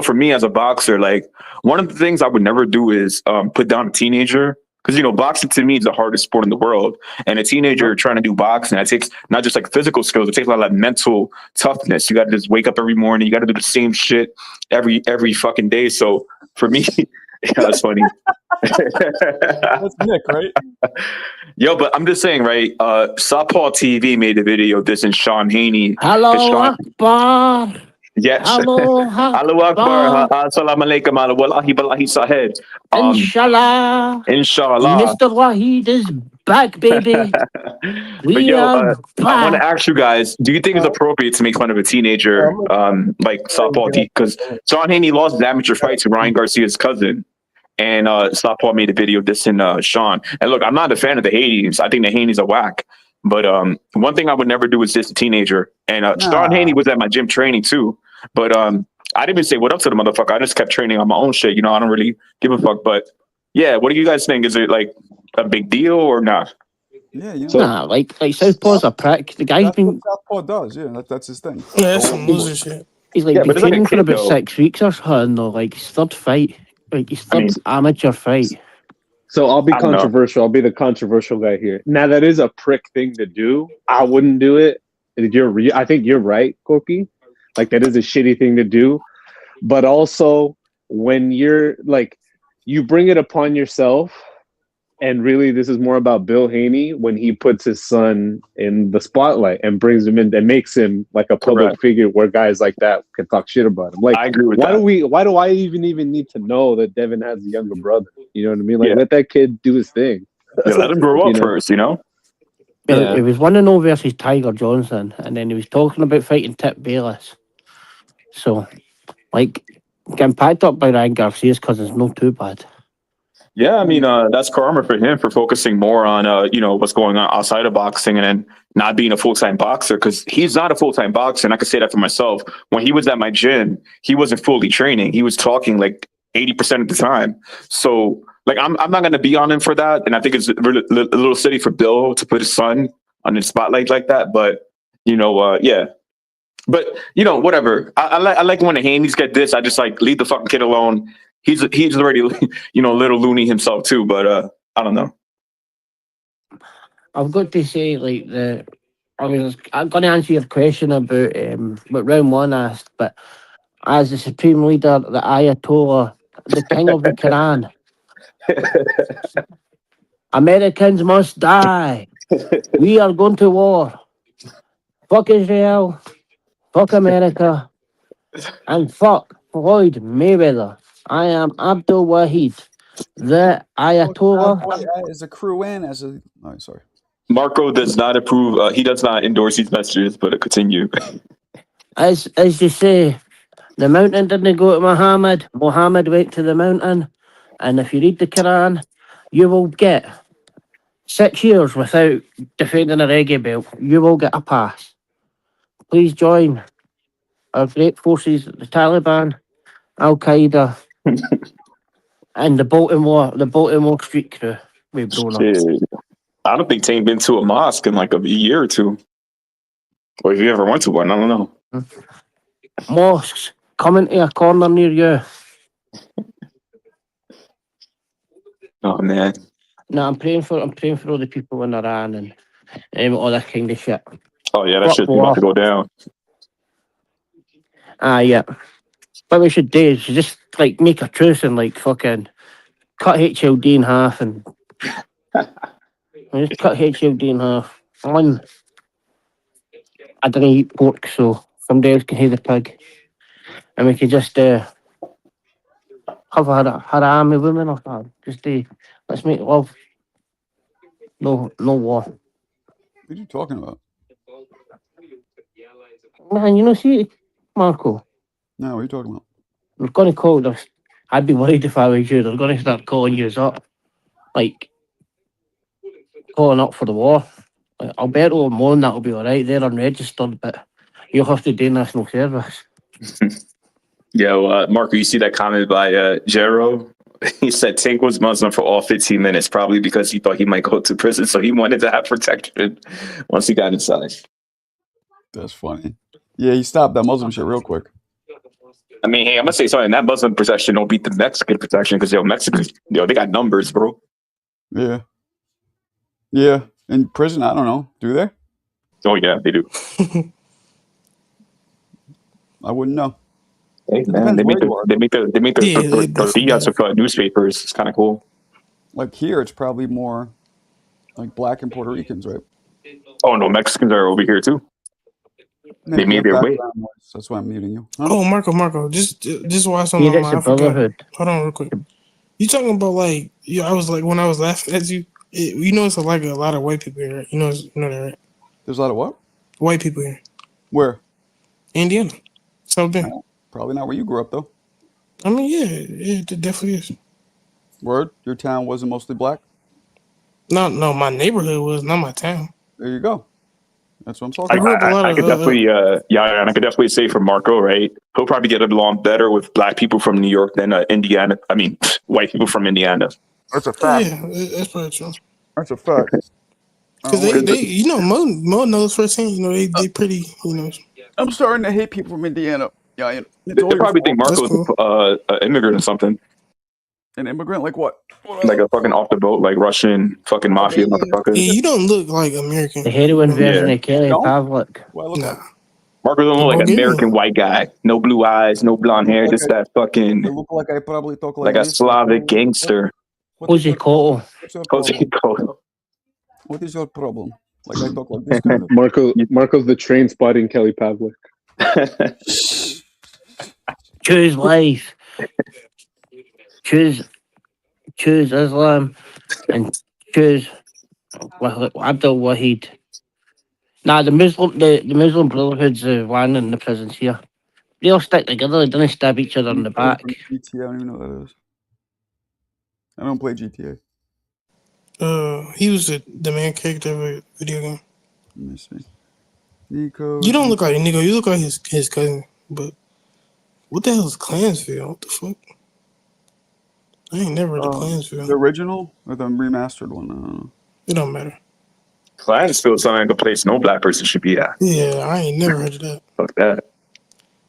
For me as a boxer, like one of the things I would never do is put down a teenager. Because, boxing to me is the hardest sport in the world. And a teenager trying to do boxing, it takes not just like physical skills, it takes a lot of mental toughness. You got to just wake up every morning. You got to do the same shit every fucking day. So for me, that's funny. That's Nick, right? Yo, but I'm just saying, right? Southpaw TV made a video of this and Sean Haney. Hello, Akbar. Yes. Hello, Akbar. Assalamu alaikum. Wallahi balahi sahed. Inshallah. Mr. Wahid is back, baby. We are back. I want to ask you guys, do you think it's appropriate to make fun of a teenager like Southpaw TV? Because Sean Haney lost his amateur fight to Ryan Garcia's cousin. And Southpaw made a video of this in Sean. And look, I'm not a fan of the Haney's. I think the Haney's a whack. But one thing I would never do is diss a teenager. And Sean Haney was at my gym training too. But I didn't even say what up to the motherfucker. I just kept training on my own shit. I don't really give a fuck. But yeah, what do you guys think? Is it like a big deal or not? Yeah, like Southpaw's a prick. The guy's been. Southpaw does, yeah. That's his thing. Yeah, that's some loser shit. He's like been training for about 6 weeks or something. Though, like his third fight, like his third amateur fight. So I'll be controversial. I'll be the controversial guy here. Now that is a prick thing to do. I wouldn't do it. I think you're right, Corky. Like that is a shitty thing to do. But also when you're like, you bring it upon yourself. And really, this is more about Bill Haney when he puts his son in the spotlight and brings him in and makes him like a public figure where guys like that can talk shit about him. Like, I agree with that. Why do I even need to know that Devin has a younger brother? You know what I mean? Like, let that kid do his thing. Let him grow up first, Yeah. It was 1-0 versus Tiger Johnson, and then he was talking about fighting Tip Bayless. So, like, getting packed up by Ryan Garcia's cousin's not too bad. Yeah, I mean, that's karma for him for focusing more on, what's going on outside of boxing and then not being a full-time boxer because he's not a full-time boxer. And I can say that for myself. When he was at my gym, he wasn't fully training. He was talking like 80% of the time. So, like, I'm not going to be on him for that. And I think it's a little silly for Bill to put his son on the spotlight like that. But, yeah. But, whatever. I like when the Haney's get this. I just, like, leave the fucking kid alone. He's already, a little loony himself too, but I don't know. I've got to say, like, I'm going to answer your question about what round one asked, but as the Supreme Leader, the Ayatollah, the King of the Quran, Americans must die. We are going to war. Fuck Israel. Fuck America. And fuck Floyd Mayweather. I am Abdul Wahid, the Ayatollah. As a crew and as a. Oh, sorry. Marco does not approve. He does not endorse these messages, but continue. As you say, the mountain didn't go to Muhammad. Muhammad went to the mountain. And if you read the Quran, you will get 6 years without defending a reggae belt. You will get a pass. Please join our great forces, the Taliban, Al Qaeda, and the Baltimore street crew. We've blown up. I don't think Tank been to a mosque in like a year or two. Or if you ever went to one, I don't know. Mosques coming to a corner near you. Oh man. No, I'm praying for all the people in Iran and all that kind of shit. Oh yeah, that shit's about to go down. Yeah. What we should do is just like make a truce and like fucking cut HLD in half and just cut HLD in half. I don't eat pork, so somebody else can have the pig. And we can just have a haram with women or something. Just let's make love. No war. What are you talking about? Man, see, Marco. No, what are you talking about? They're going to call us. I'd be worried if I was you. They're going to start calling you up. Like, calling up for the war. Like, Alberto and Mon, that'll be alright. They're unregistered, but you'll have to do national service. Yo, Marco, you see that comment by Jero? He said Tank was Muslim for all 15 minutes, probably because he thought he might go to prison, so he wanted to have protection once he got inside. That's funny. Yeah, he stopped that Muslim shit real quick. I mean, hey, I'm gonna say something. That Muslim protection don't beat the Mexican protection because Mexicans, they got numbers, bro. Yeah. Yeah. In prison, I don't know. Do they? Oh yeah, they do. I wouldn't know. Hey, man, they make the tortillas of newspapers. It's kind of cool. Like here, it's probably more like black and Puerto Ricans, right? Oh no, Mexicans are over here too. They made their way. That's why I'm muting you. Huh? Oh, Marco, just watch something on my Africa. Hold on real quick. You talking about like, I was like, when I was laughing at you, it's like a lot of white people here, right? You know that, right? There's a lot of what? White people here. Where? Indiana. South Bend. Probably not where you grew up, though. I mean, yeah, it definitely is. Word? Your town wasn't mostly black? No, my neighborhood was, not my town. There you go. That's what I'm talking about. I could definitely, and I could definitely say for Marco, right? He'll probably get along better with black people from New York than Indiana. I mean, white people from Indiana. That's a fact. Yeah, that's probably true. That's a fact. Because they Mo knows firsthand. They pretty. I'm starting to hate people from Indiana. Yeah, they probably think Marco's an immigrant or something. An immigrant, like what? Like a fucking off the boat, like Russian fucking mafia motherfucker. Yeah, you don't look like American. The heroin version of Kelly Pavlik. Marco don't look like an American white guy. No blue eyes, no blonde hair, just that fucking. I look like I probably talk like a Slavic gangster. Jose Cotto. What is your problem? Like I talk like this kind of. Marco's the train spotting Kelly Pavlik. Choose life. Choose Islam and choose Abdul Wahid. Nah, the Muslim Brotherhood's one in the prisons here. They all stick together. They don't stab each other in the back. GTA, I don't even know what that is. I don't play GTA. He was the main character of a video game. Let me see. Nico. You don't look like Nico. You look like his cousin. But what the hell is Clansville? What the fuck? I ain't never heard of Clansville. The original or the remastered one? I don't know. It don't matter. Clansville sounds like a place no black person should be at. Yeah, I ain't never heard of that. Fuck that.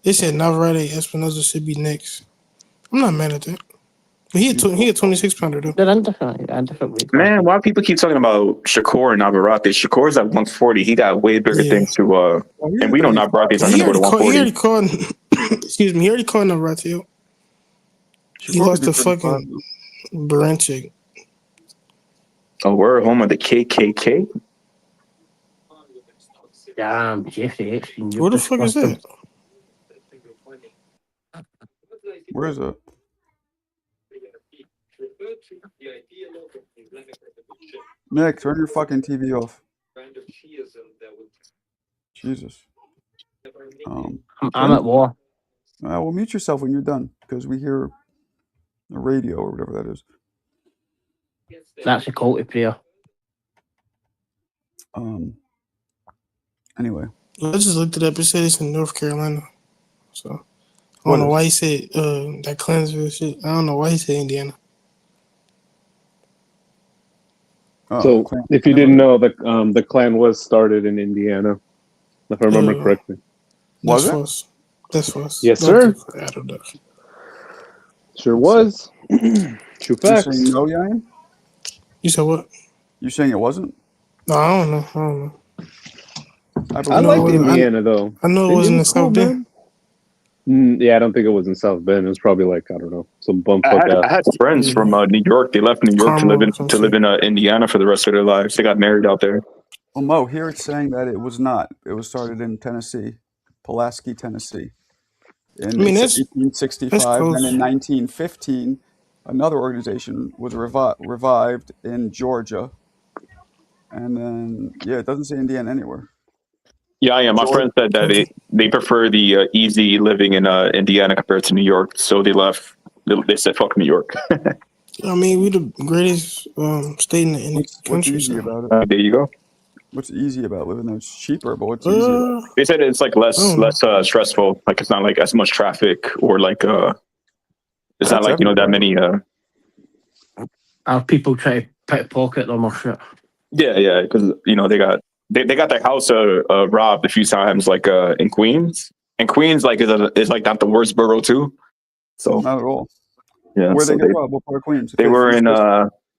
They said Navarette Espinosa should be next. I'm not mad at that. But he had 26 pounder though. They're different. Man, why people keep talking about Shakur and Navarette? Shakur's at 140. He got way bigger things to and we know Navarette's not gonna go to 140. He already called excuse me, he already called Navarette. He lost to fucking Baranchik. Oh, we're home of the KKK? Damn, Jeffrey Epstein. Where the fuck is that? Where is it? Nick, turn your fucking TV off. Jesus. I'm at war. Well, mute yourself when you're done, because we hear the radio or whatever that is. That's a call to prayer. Anyway. I just looked it up. It said it's in North Carolina. So I don't know why he said that Clansville shit. I don't know why he said Indiana. So, if you didn't know, the Klan was started in Indiana, if I remember correctly. Was it? False. That's false. Yes, sir. I don't know. Sure was. True facts. You saying no, Yan? You said what? You saying it wasn't? No, I don't know. I like Indiana, though. I know it wasn't in South Bend. Yeah, I don't think it was in South Bend. It was probably like, I don't know, some bumfuck ass. I had friends from New York. They left New York to live in Indiana for the rest of their lives. They got married out there. Well, Mo, here it's saying that it was not. It was started in Tennessee, Pulaski, Tennessee. In 1865, then in 1915, another organization was revived in Georgia. And then, it doesn't say Indiana anywhere. Yeah. My friend said that they prefer the easy living in Indiana compared to New York. So they left. They said, fuck New York. I mean, we're the greatest state in the country. What's easy about it? There you go. What's easy about living there? It's cheaper, but what's easy about it? They said it's like less stressful. Like it's not like as much traffic or like it's not like, that many Our people try to pickpocket them or shit. Yeah, because they got their house robbed a few times, like in Queens. And Queens is like not the worst borough too. So not at all. Yeah, where they get robbed? What part of Queens? They were in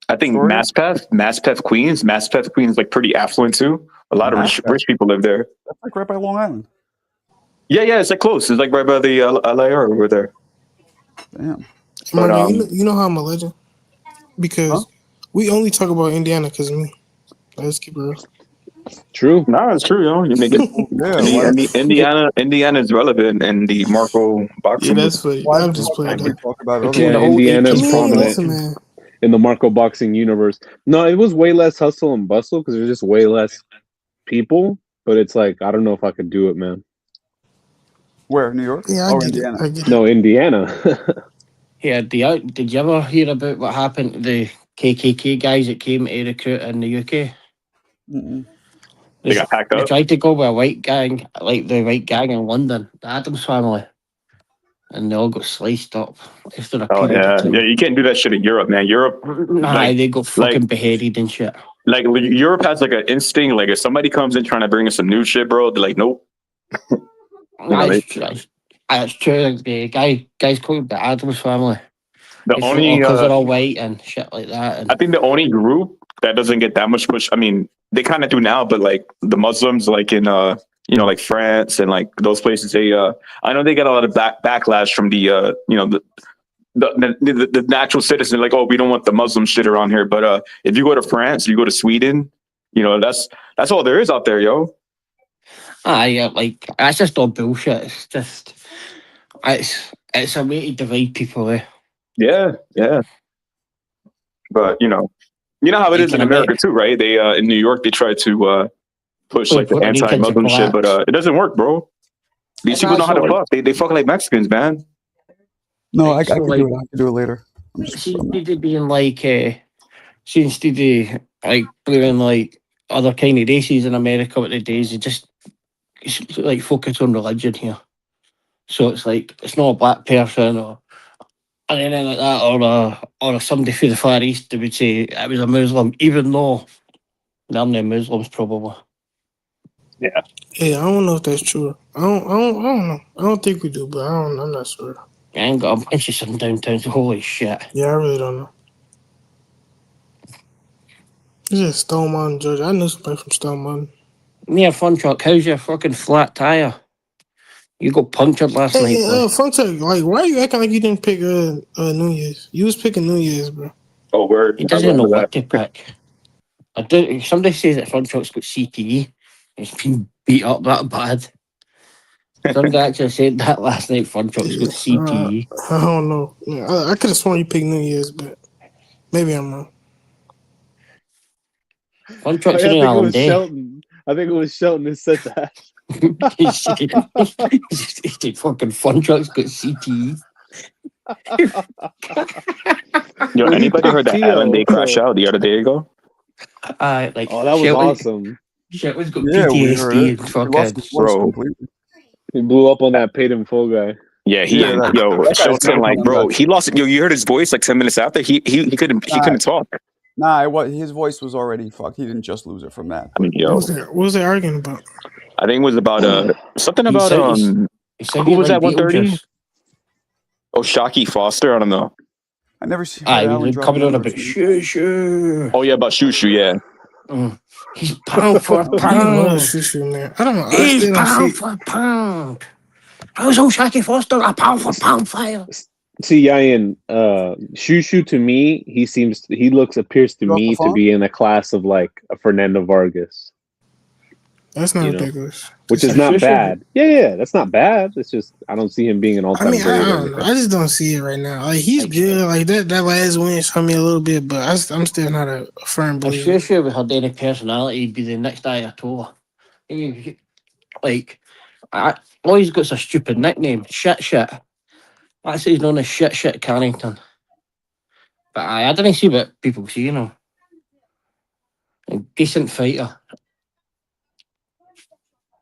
I think Maspeth, Queens. Maspeth, Queens, like pretty affluent too. A lot of rich people live there. That's like right by Long Island. Yeah, it's like close. It's like right by the LIR over there. Damn. But, you know how I'm a legend? Because we only talk about Indiana because of me. Let's keep it real. True. No, it's true, yo. You make it. Indiana is relevant in the Marco boxing. Yeah, that's funny. I'm just playing. Talk about it. Yeah, Indiana's prominent in the Marco boxing universe. No, it was way less hustle and bustle because there's just way less people. But it's like, I don't know if I could do it, man. Where? New York? Yeah, Indiana? No, Indiana. Yeah, did you ever hear about what happened to the KKK guys that came to recruit in the UK? Mm-mm. They got packed up. They tried to go with a white gang, like the white gang in London, the Addams family, and they all got sliced up after a period of time. Yeah, you can't do that shit in Europe, man. Europe, they got fucking beheaded and shit. Like Europe has like an instinct. Like if somebody comes in trying to bring us some new shit, bro, they're like, nope. That's true. The guys called the Addams family. Because they're all white and shit like that. And I think the only group that doesn't get that much push. I mean, they kind of do now, but like the Muslims, like in like France and like those places, they I know they get a lot of backlash from the the natural citizen. Like, oh, we don't want the Muslim shit around here. But if you go to France, you go to Sweden, that's all there is out there, yo. Yeah, like that's just all bullshit. It's just it's a way to divide people. Yeah. But you know how it is in America too, right? They in New York they try to push like the anti-Muslim shit, but it doesn't work, bro. These people know how to fuck. They fuck like Mexicans, man. No, I can do it. I can do it later. Instead of being like, instead of like doing like other kind of races in America with the days, they just like focus on religion here. So it's like it's not a black person or anything like that, or somebody from the Far East that would say it was a Muslim, even though they're not Muslims, probably. Yeah. Hey, I don't know if that's true. I don't know. I don't think we do, but I'm not sure. I ain't got a bunch of something downtown, so holy shit. Yeah, I really don't know. It's just Stone Mountain, Georgia. I know somebody from Stone Mountain. Yeah, Fun Truck, how's your fucking flat tire? You got punctured last night. Fun Truck, like, why are you acting like you didn't pick New Year's? You was picking New Year's, bro. Oh, word. He doesn't know what to pick. Somebody says that Fun Truck's got CTE. He's been beat up that bad. Somebody actually said that last night. Fun Truck's got CTE. I don't know. Yeah, I could have sworn you picked Nunez, but maybe I'm wrong. Fun Truck's in Alan Day. I think it was Shelton who said that. He fucking Fun Truck's got CTE. Yo, anybody heard that Alan Day crash out the other day ago? That was awesome. Shelton's got PTSD and fucking bro. He blew up on that paid in full guy. Yeah, Shelton, like, bro, he lost. Yo, you heard his voice like 10 minutes after. He couldn't talk. Nah, his voice was already fucked. He didn't just lose it from that. I mean, yo, what was they arguing about? I think it was about something about who was that 130? Oh, Shocky Foster. I don't know. I never see. Coming on a bit. Shoo. Oh yeah, about Shushu. Yeah. He's pound for pound. I don't know. He's pound for pound. How's old Shocky Foster a pound for pound fire? See, Yayan, Shushu to me, appears to me to be in a class of like a Fernando Vargas. That's not ridiculous. Which is not bad. Yeah, that's not bad. It's just I don't see him being an all-time great. I just don't see it right now. Like he's good. Like that last win showed me a little bit, but I'm still not a firm believer. If Shushu had any personality, he'd be the next Ayatollah. Like, he's got a stupid nickname, shit. That's he's known as shit Carrington. But I didn't see what people see, you know. A decent fighter.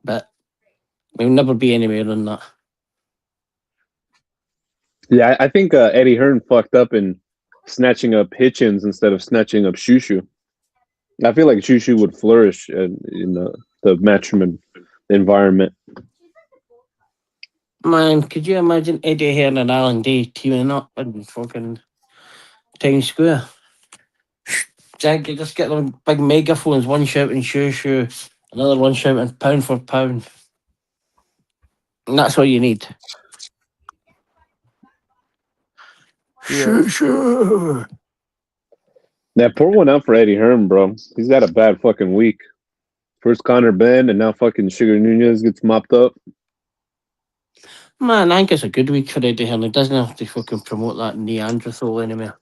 But we'll never be anywhere than that. Yeah, I think Eddie Hearn fucked up in snatching up Hitchens instead of snatching up Shushu. I feel like Shushu would flourish in the matchroom environment. Man, could you imagine Eddie Hearn and Alan Day teaming up in fucking Times Square? You just get them big megaphones, one shouting shoo, another one shouting pound for pound. And that's all you need. Yeah. Shoo. Yeah, pour one out for Eddie Hearn, bro. He's got a bad fucking week. First Conor Ben, and now fucking Sugar Nunez gets mopped up. Man, I think it's a good week for Eddie Hearn. He doesn't have to fucking promote that Neanderthal anymore.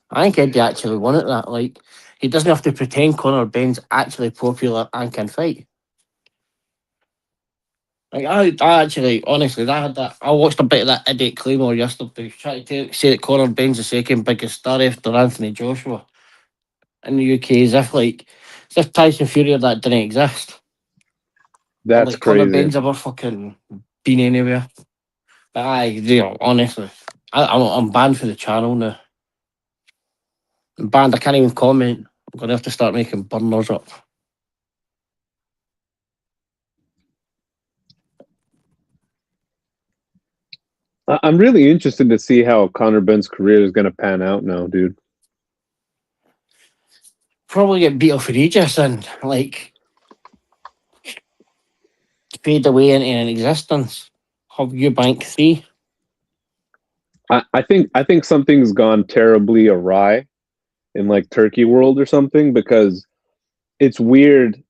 I think Eddie actually won it that. Like, he doesn't have to pretend Conor Ben's actually popular and can fight. Like, I actually, honestly, I watched a bit of that idiot Claymore yesterday. Trying to say that Conor Ben's the second biggest star after Anthony Joshua in the UK, as if Tyson Fury or that didn't exist. That's like crazy. Conor Ben's ever fucking been anywhere. But honestly, I'm banned for the channel now. I'm banned. I can't even comment. I'm gonna have to start making burners up. I'm really interested to see how Conor Ben's career is going to pan out now, dude. Probably get beat off Regis and like fade away into an existence. Have Eubank 3. I think something's gone terribly awry in like Turkey world or something, because it's weird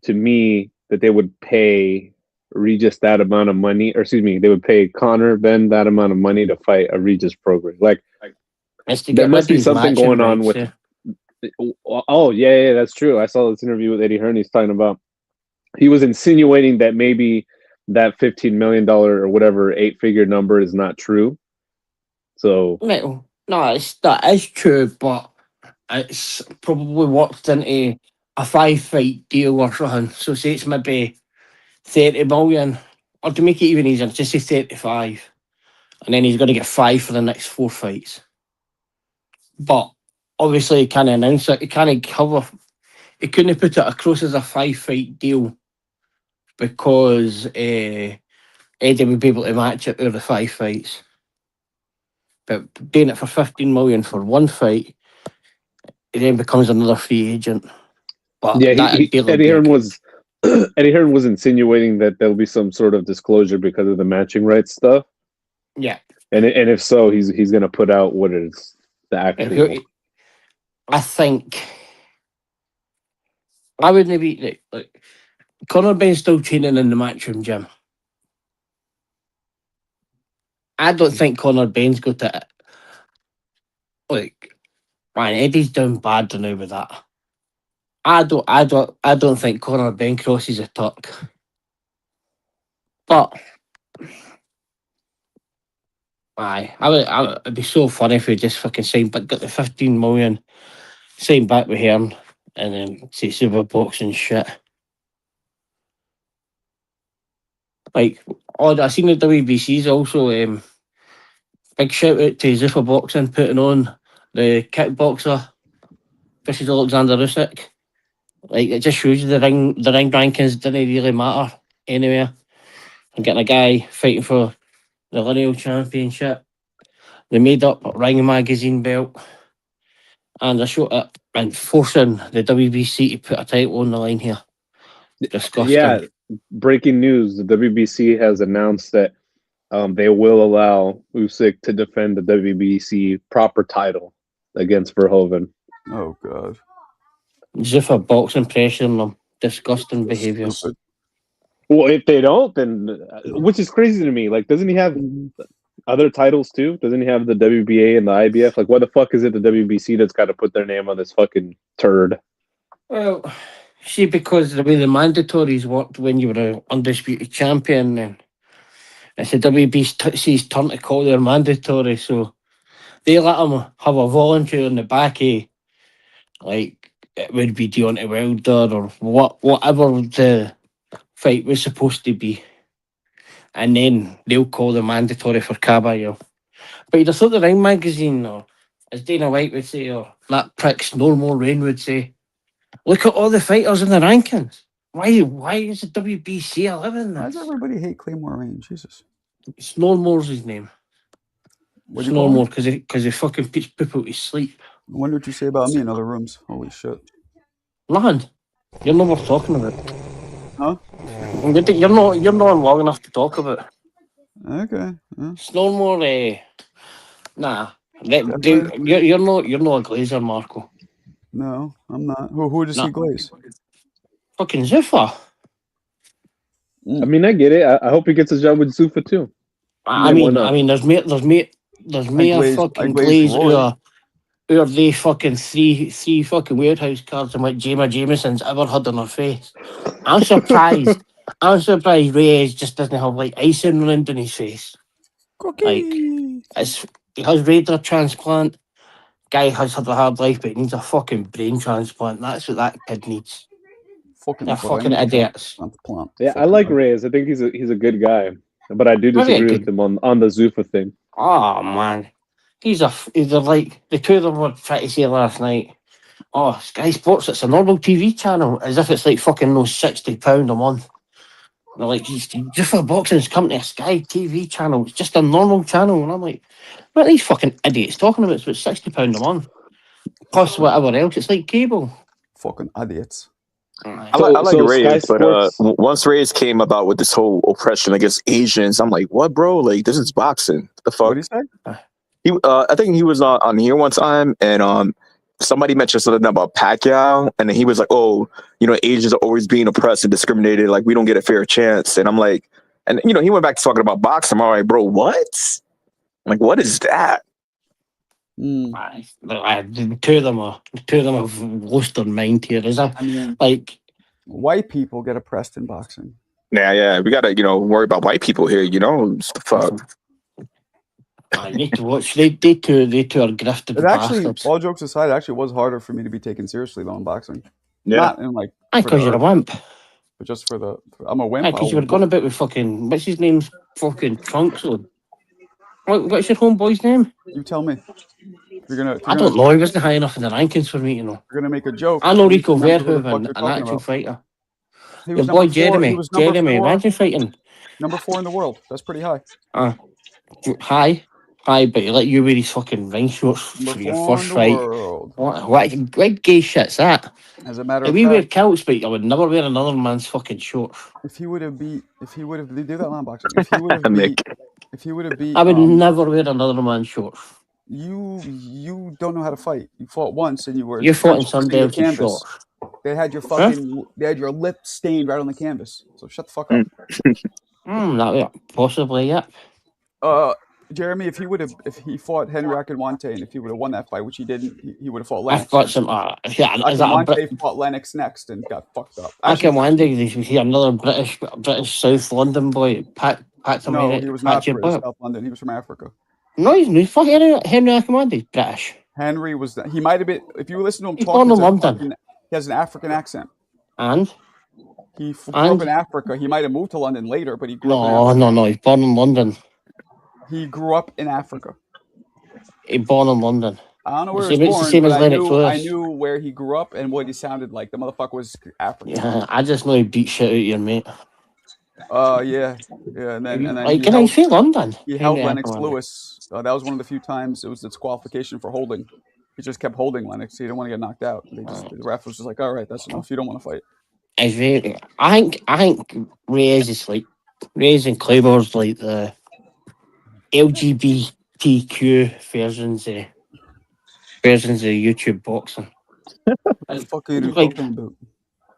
to me that they would pay Regis that amount of money, or excuse me, they would pay Conor Ben that amount of money to fight a Regis program. Like, there must be something going on with. Yeah. Oh yeah, that's true. I saw this interview with Eddie Hearn. He's talking about, he was insinuating that maybe that $15 million or whatever 8-figure number is not true. So no, that is true, but it's probably worked into a 5-fight deal or something. So say it's maybe 30 million, or to make it even easier, just say 35, and then he's going to get 5 for the next 4 fights. But obviously, he can't announce it. He can't cover. He couldn't put it across as a 5-fight deal because Eddie would be able to match it over the 5 fights. But doing it for 15 million for 1 fight, it then becomes another free agent. But yeah, Eddie Hearn was insinuating that there'll be some sort of disclosure because of the matching rights stuff. Yeah, and if so, he's going to put out what is the actual. I think I wouldn't be like Conor Ben's still training in the Matchroom gym. I don't think Conor Ben's got to like. Man, Eddie's down bad now with that. I don't think Conor Ben crosses a tuck. But it'd be so funny if we just fucking signed, but got the 15 million, signed back with him, and then say super boxing shit. Like, I seen the WBC's also big shout out to Zufa Boxing putting on the kickboxer versus Alexander Usyk. Like, it just shows you the ring rankings didn't really matter anywhere. And getting a guy fighting for the lineal championship, the made up Ring magazine belt, and I showed it and forcing the WBC to put a title on the line here. Disgusting. Yeah, breaking news: the WBC has announced that they will allow Usyk to defend the WBC proper title against Verhoeven. Oh god. Zufa boxing pressuring them. Disgusting behaviour. Well, if they don't, then which is crazy to me. Like, doesn't he have other titles too? Doesn't he have the WBA and the IBF? Like, what the fuck is it the WBC that's got to put their name on this fucking turd? Well, see, because the way the mandatories worked when you were an undisputed champion, and it's the WBC's turn to call their mandatory, so they let them have a volunteer in the back of, like, it would be Deontay Wilder or whatever the fight was supposed to be, and then they'll call the mandatory for Caballero. But you'd have thought the Ring magazine, or as Dana White would say, or that prick's Normal Rain would say, look at all the fighters in the rankings. Why is the WBC 11? Why does everybody hate Claymore Rain? Jesus. Snormore's his name. What do you call him? Snormore, because he fucking puts people to sleep. I wonder what you say about me in other rooms. Holy shit. Nothing. You're not worth talking about. Huh? You're not long enough to talk about. Okay. Yeah. Snormore, nah. You're not a glazer, Marco. No, I'm not. Who does he glaze? Fucking Zufa. I mean, I get it. I hope he gets a job with Zufa too. I mean, there's more fucking glaze who are they fucking three fucking warehouse cards and what Jameson's ever had on her face. I'm surprised. Reyes just doesn't have like icing around in his face. Cookie. Like, he has radar transplant. Guy has had a hard life, but he needs a fucking brain transplant. That's what that kid needs. They're fucking idiots. Yeah, I like Reyes. I think he's a good guy, but I do disagree with him on the Zufa thing. Oh man, he's like the two of them were trying to say last night. Oh, Sky Sports, it's a normal TV channel, as if it's like fucking £60 a month. They're like, just for boxing's come to a Sky TV channel. It's just a normal channel, and I'm like, what are these fucking idiots talking about? It's about £60 a month, plus whatever else. It's like cable. Fucking idiots. I like Reyes, but once Reyes came about with this whole oppression against Asians, I'm like, what, bro? Like, this is boxing. The fuck? What did he say? I think he was on here one time, and somebody mentioned something about Pacquiao, and then he was like, oh, Asians are always being oppressed and discriminated. Like, we don't get a fair chance. And I'm like, and he went back to talking about boxing. I'm like, bro, what? Like, what is that? The two of them have lost their mind here. Is that like white people get oppressed in boxing? Yeah. We gotta worry about white people here. It's the fuck. I need to watch. They two are grifted. It actually, all jokes aside, it actually was harder for me to be taken seriously though in boxing. Yeah, not in like because you're a wimp. But just I'm a wimp. Because you were going about with fucking what's his name's fucking Trunks. What's your homeboy's name? You tell me. I don't know. He wasn't high enough in the rankings for me, You're gonna make a joke. I know Rico Verhoeven, an actual fighter. Your boy Jeremy. Imagine fighting. Number 4 in the world. That's pretty high. High, but he let you wear his fucking ring shorts for your first fight. What gay shit's that? As a matter of fact, we wear kilts, but I would never wear another man's fucking shorts. If he would have do that line boxing. If he would have beat, I would never wear another man's shorts. You don't know how to fight. You fought once and you were. You fought in somebody else's shorts. They had your fucking, they had your lip stained right on the canvas. So shut the fuck up. That possibly, yeah. Jeremy, if he fought Henry Akinwande, and if he would have won that fight, which he didn't, he would have fought I Lennox. thought some. Yeah, is that a Akinwande fought Lennox next and got fucked up. Akinwande, is he another British South London boy? No, he was not British South London. He was from Africa. No, he's fucking Henry Akinwande. British. Henry was. He might have been. If you listen to him He's talk, born in London. He has an African accent. And he grew up in Africa. He might have moved to London later, but he grew up in Africa. No. He's born in London. He grew up in Africa. He's born in London. I don't know where he was born, but I knew where he grew up and what he sounded like. The motherfucker was African. Yeah, I just know he beat shit out of your mate. Yeah, and then can I say London? He held Lennox Lewis. That was one of the few times it was disqualification for holding. He just kept holding Lennox. He didn't want to get knocked out. The ref was just like, "All right, that's enough. You don't want to fight." I think Reyes and Claymore's like the LGBTQ versions of YouTube boxing. What the fuck are you talking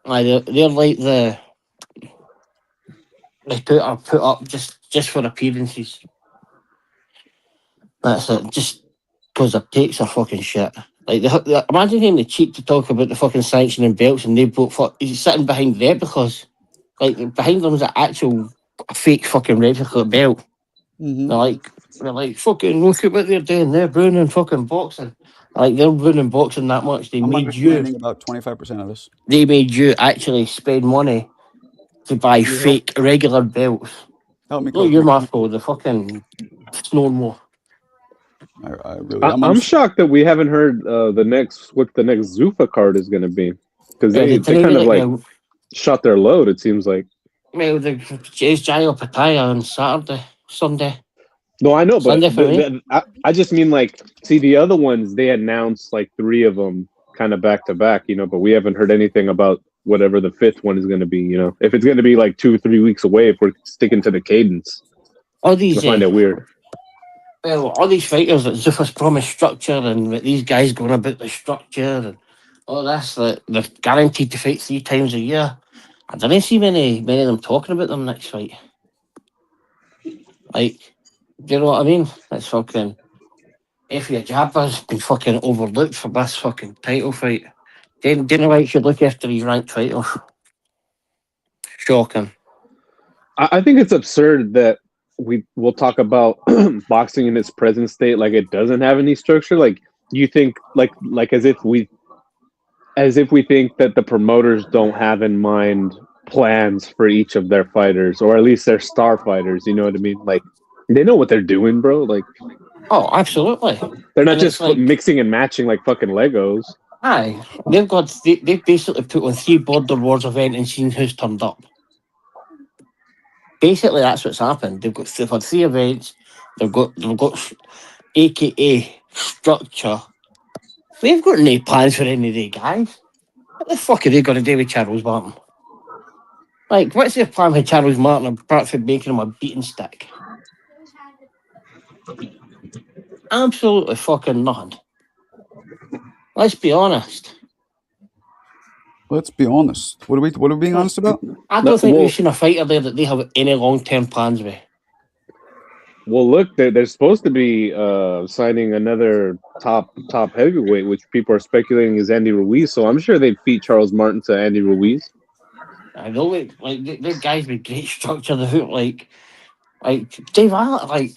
about? They're like they put up just for appearances. That's it. Just because their takes are fucking shit. Like imagine him the cheap to talk about the fucking sanctioning belts, and they both he's sitting behind there because like behind them is an actual fake fucking replica belt. Mm-hmm. They're like fucking look at what they're doing. They're ruining fucking boxing. Like they're ruining boxing that much. I'm understanding about 25% of this. They made you actually spend money to buy fake regular belts. Help me. No, you're Marco, the fucking snowmore. I'm shocked that we haven't heard what the next Zufa card is going to be, because they kind of like shot their load. It seems like. Well, it's Jairo Pataya on Sunday. No, I know, but I just mean like, see, the other ones they announced like 3 of them kind of back to back, but we haven't heard anything about whatever the 5th one is going to be. If it's going to be like 2 or 3 weeks away, if we're sticking to the cadence, I find it weird. Well, all these fighters that Zufa's promised structure, and with these guys going about the structure and all this, that they're guaranteed to fight 3 times a year. I didn't see many of them talking about them next fight. Like, do you know what I mean? It's fucking Effie Ajaba's been fucking overlooked for this fucking title fight. Didn't like should look after his ranked titles. Shocking. I think it's absurd that we'll talk about boxing in its present state like it doesn't have any structure. Like you think like as if we think that the promoters don't have in mind plans for each of their fighters, or at least their star fighters. You know what I mean? Like they know what they're doing, bro. Like, oh, absolutely. They're not just mixing and matching like fucking Legos. Aye, they've basically put on 3 Border Wars event and seen who's turned up. Basically, that's what's happened. They've had 3 events. They've got AKA structure. They've got no plans for any of the guys. What the fuck are they going to do with Charles Martin? Like, what's their plan with Charles Martin apart from making him a beating stick? Absolutely fucking nothing. Let's be honest. What are we being honest about? I don't think we've seen a fighter there that they have any long-term plans with. Well, look, they're supposed to be signing another top heavyweight, which people are speculating is Andy Ruiz. So I'm sure they'd feed Charles Martin to Andy Ruiz. I know, like they're guys with great structure. They look like Dave Allen.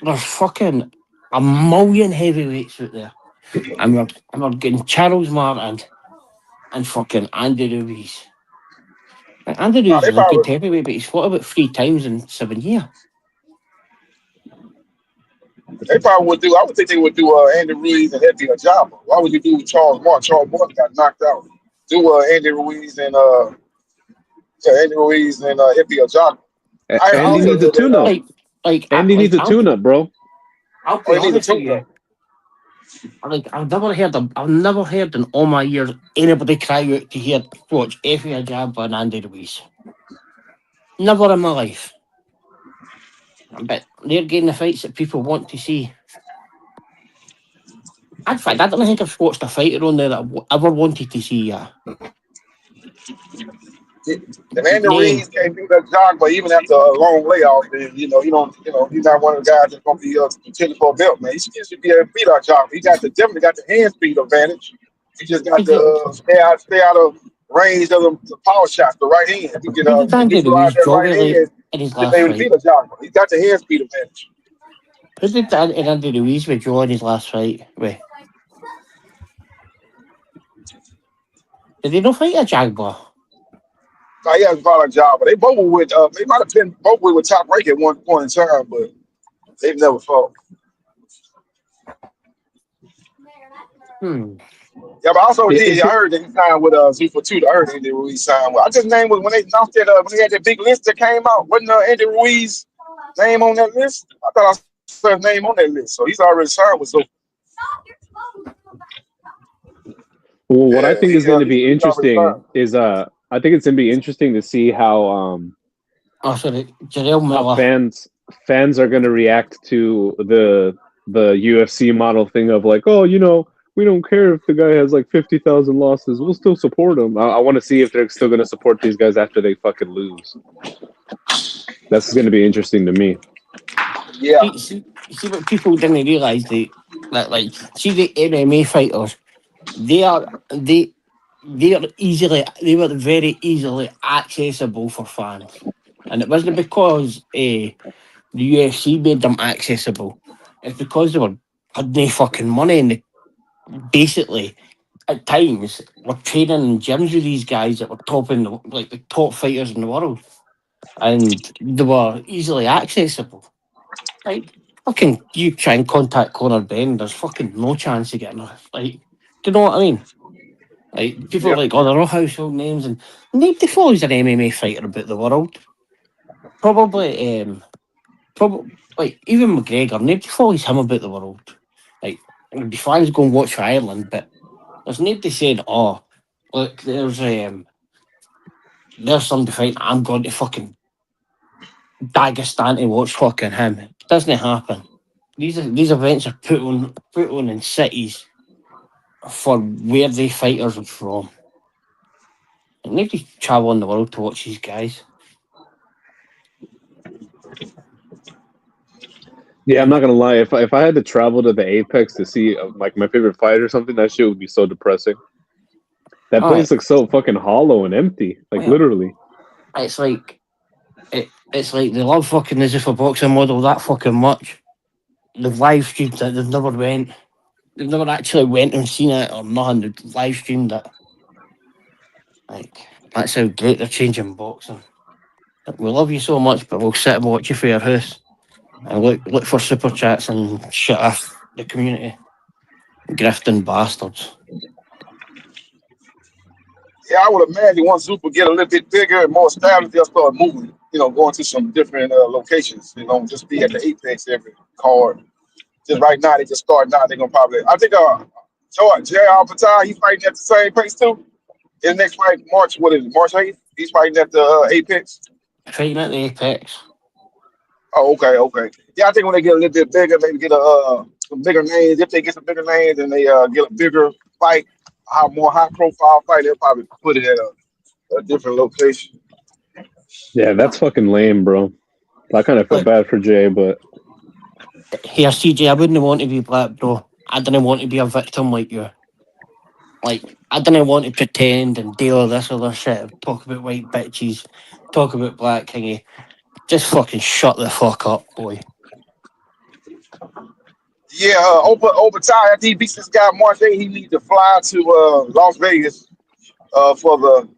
There's fucking a million heavyweights out there, and we're getting Charles Martin and fucking Andy Ruiz. Like, Andy Ruiz is a good heavyweight, but he's fought about 3 times in 7 years. They probably would do. I would think they would do Andy Ruiz and Effie Ajaba. Why would you do Charles Martin? Charles Martin got knocked out. Do Andy Ruiz and Effie Ajaba. Andy needs a tune-up. Andy needs a tune-up, bro. I'll be honest with you. I've never heard in all my years anybody cry out to watch Effie Ajaba and Andy Ruiz. Never in my life. But they're getting the fights that people want to see. In fact, I don't think I've watched a fighter on there that I ever wanted to see. If Andy Reid can't do that job, but even after a long layoff, then he don't, he's not one of the guys that's gonna be contending for a belt, man. He should be able to beat our job. He definitely got the hand speed advantage. He just got to stay out of range of the power shots, the right hand. He can neutralize that right hand to be able to beat a job. He got the hand speed advantage. Who did Andy Ruiz withdraw in his last fight with? Did he not fight a Jaguar? No, he hasn't fought a job, but they both were with. They might have been both with Top Rank at one point in time, but they've never fought. Yeah, but also I heard that he signed with Zufa too. I heard Andy Ruiz signed with. I just named was when they announced that when they had that big list that came out. Wasn't Andy Ruiz name on that list? I thought I saw his name on that list, so he's already signed with Zufa. Well, what I think is going to be interesting is I think it's going to be interesting to see how fans are going to react to the UFC model thing of like, oh, we don't care if the guy has like 50,000 losses, we'll still support him. I want to see if they're still going to support these guys after they fucking lose. That's going to be interesting to me. Yeah. See what people didn't realize that like see the MMA fighters, they were very easily accessible for fans, and it wasn't because the UFC made them accessible. It's because they had no fucking money, and they basically at times were training in gyms with these guys that were the top fighters in the world, and they were easily accessible. Like fucking, you try and contact Conor Ben, there's fucking no chance of getting her. Like, do you know what I mean? Like people are like, oh, they're all household names, and nobody follows an MMA fighter about the world. Probably, like even McGregor, nobody follows him about the world. Like, the fans go and watch Ireland, but there's nobody saying, oh, look, there's somebody fighting, I'm going to fucking Dagestan to watch fucking him. It doesn't happen. These events are put on in cities for where the fighters are from. And nobody traveling the world to watch these guys. Yeah, I'm not gonna lie. If I had to travel to the Apex to see like my favorite fight or something, that shit would be so depressing. That place looks so fucking hollow and empty, literally. It's like it's like they love fucking the Zufa boxing model that fucking much. They've live streamed it. They've never actually went and seen it or nothing. They've live streamed it. Like, that's how great they're changing boxing. We love you so much, but we'll sit and watch you for your house and look for super chats and shit off the community. Grifting bastards. Yeah, I would imagine once Zupa get a little bit bigger and more established, they'll start moving, going to some different locations. Just be at the Apex every card. Just right now, they just start now. They're going to probably, I think J.R. Patai, he's fighting at the same pace too. His next fight, March 8th? He's fighting at the Apex. Fighting at the Apex. Oh, okay. Yeah, I think when they get a little bit bigger, maybe get some bigger names. If they get some bigger names and they get a bigger fight, more high-profile fight, they'll probably put it at a different location. Yeah, that's fucking lame, bro. I kind of feel bad for Jay, but... Here, CJ, I wouldn't want to be black, bro. I didn't want to be a victim like you. Like, I didn't want to pretend and deal with this other shit, talk about white bitches, talk about black kingy. Just fucking shut the fuck up, boy. Yeah, Overtime, after he beats this guy March 8th, he needs to fly to Las Vegas for the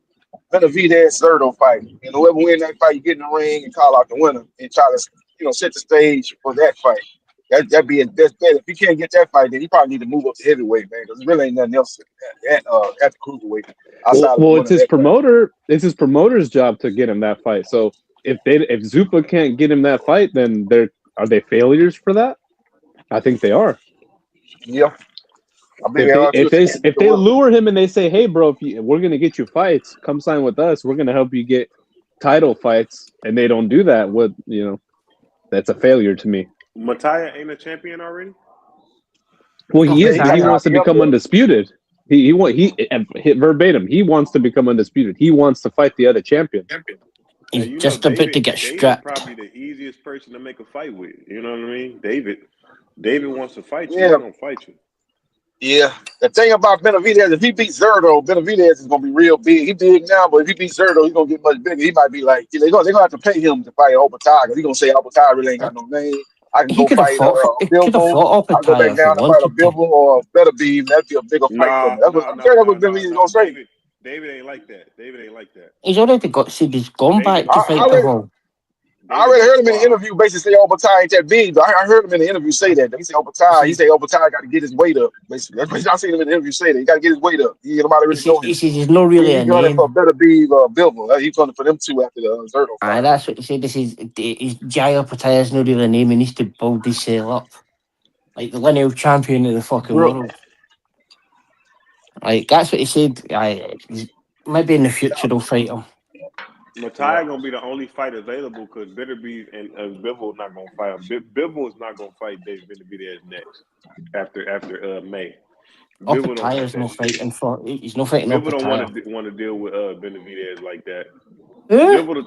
Benavidez Zerto fight. And whoever wins that fight, you get in the ring and call out the winner and try to set the stage for that fight. That'd be his best bet. If he can't get that fight, then he probably need to move up to heavyweight, man, because there really ain't nothing else at the cruiserweight. Well, it's his promoter. It's his promoter's job to get him that fight. So if Zupa can't get him that fight, then are they failures for that? I think they are. Yeah. If they lure him and they say, "Hey, bro, we're gonna get you fights, come sign with us. We're gonna help you get title fights," and they don't do that, that's a failure to me. Mattia ain't a champion already? Well, he is, but he wants to become undisputed. He verbatim. He wants to become undisputed. He wants to fight the other champion. He's just a bit to get strapped. Probably the easiest person to make a fight with. You know what I mean? David wants to fight you. He's gonna fight you. Yeah. The thing about Benavidez, if he beats Zerdo, Benavidez is gonna be real big. He's big now, but if he beats Zerdo, he's gonna get much bigger. He might be like, they're gonna have to pay him to fight Obertai. He's gonna say Obertai really ain't got no name. I can go fight Bilbo. I'll go back down and fight a Bilbo or a Better Beam. That'd be a bigger fight for me. I'm sure that's what Benavidez is gonna say. David ain't like that. He's already he's gone back to fight the whole. I already heard him in the interview basically say Obertai ain't that big. I heard him in the interview say that. He said Obertai got to get his weight up. Basically, I seen him in the interview say that. He got to get his weight up. Nobody really knows him. He's not really a name. He's for Better Beam Bilbo. He's going for them two after the Zerdo fight. That's what he said. Jai Obertai is not really a name. He needs to build himself up. Like the lineal champion of the fucking world. Like, that's what he said. Maybe in the future they'll fight him. Matai gonna be the only fight available because Bitterbeef and Bivol not gonna fight him. Bivol is not gonna fight David Benavidez next after May. Obertai is not fighting for. He's not fighting. Bivol don't want to deal with Benavidez like that. Bivol the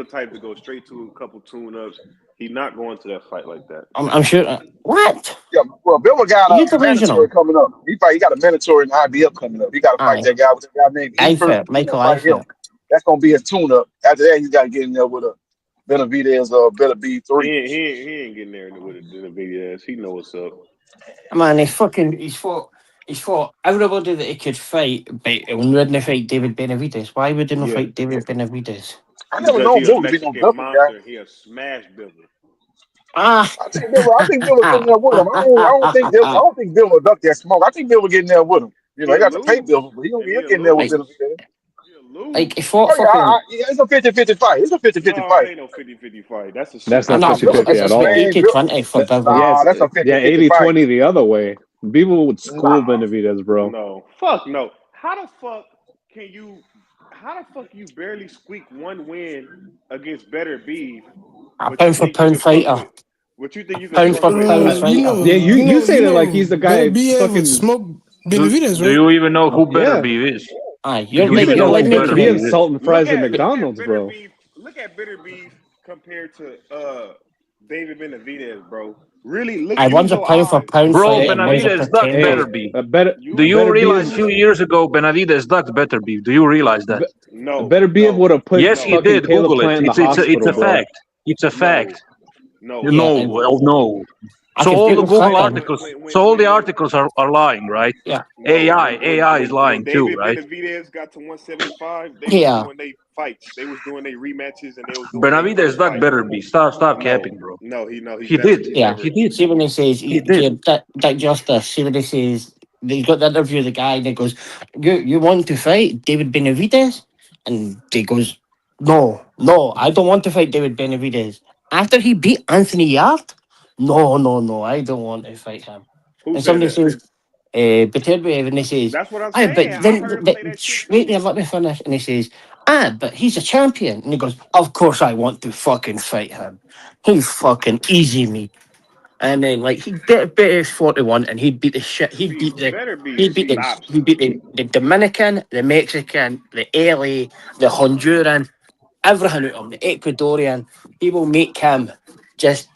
type to go straight to a couple tune-ups. He's not going to that fight like that. I'm sure. What? Yeah, well, Bivol got a mandatory coming up. He got a mandatory in IBF coming up. He got to fight that guy with that guy named Eifert, Michael Eifert. That's gonna be his tune-up. After that, he's got to get in there with a Benavidez or Better B3. He ain't getting there with a Benavidez. He know what's up. Man, he's fought everybody that he could fight, but he wouldn't fight David Benavidez. Why would he not fight David Benavidez? I never known Bivol to be no Bivol guy. He a smash Bivol. I think Bivol getting there with him. I don't think Bivol will duck that smoke. I think Bivol getting there with him. You know, they got to pay Bivol, but he'll get in there with Benavidez. Like, he fought it's a 50-50 fight. It's a 50-50 fight. Ain't no 50-50 fight. That's not 50-50 at all. 80-20 for Bivol. That's a 50-50 80-20 the other way. Bivol would school Benavidez, bro. No. Fuck no. How the fuck you barely squeak one win against Better Beef? A pound for pound fighter. What you think you can pound for pound fighter? You say that like he's the guy fucking smoke Benavidez, right? Do you even know who Better Beef is? You're like salt and fries at McDonald's, bro. Look at Bitter Beef compared to David Benavidez, bro. Really, look. One's a pound for pound. Bro, Benavidez ducked Better Beef. Do you realize a few years ago Benavidez ducked Better Beef? Do you realize that? No. Better Beef would have put. Yes, he did. Google it. It's a fact. It's a fact. No. No. So all the Google articles, all the articles are lying, right? Yeah. AI is lying too, right? Benavidez got to 175. They was doing they fights. They was doing their rematches, and they was doing. Benavidez ducked Better Beef. Stop capping, bro. No, he did. Yeah, he did. See when he says he did. That Justice. See when he says he's got the interview with the guy, and he goes, "You want to fight David Benavidez?" And he goes, "No, I don't want to fight David Benavidez." After he beat Anthony Yard. No, I don't want to fight him. And somebody says, Beterbiev, and he says, that's what I'm saying. But then, wait there, let me finish. And he says, but he's a champion. And he goes, of course I want to fucking fight him. He's fucking easy me. And then, like, he beat 41, and he beat the shit. He beat the Dominican, the Mexican, the LA, the Honduran, everything out of him, the Ecuadorian. He will make him just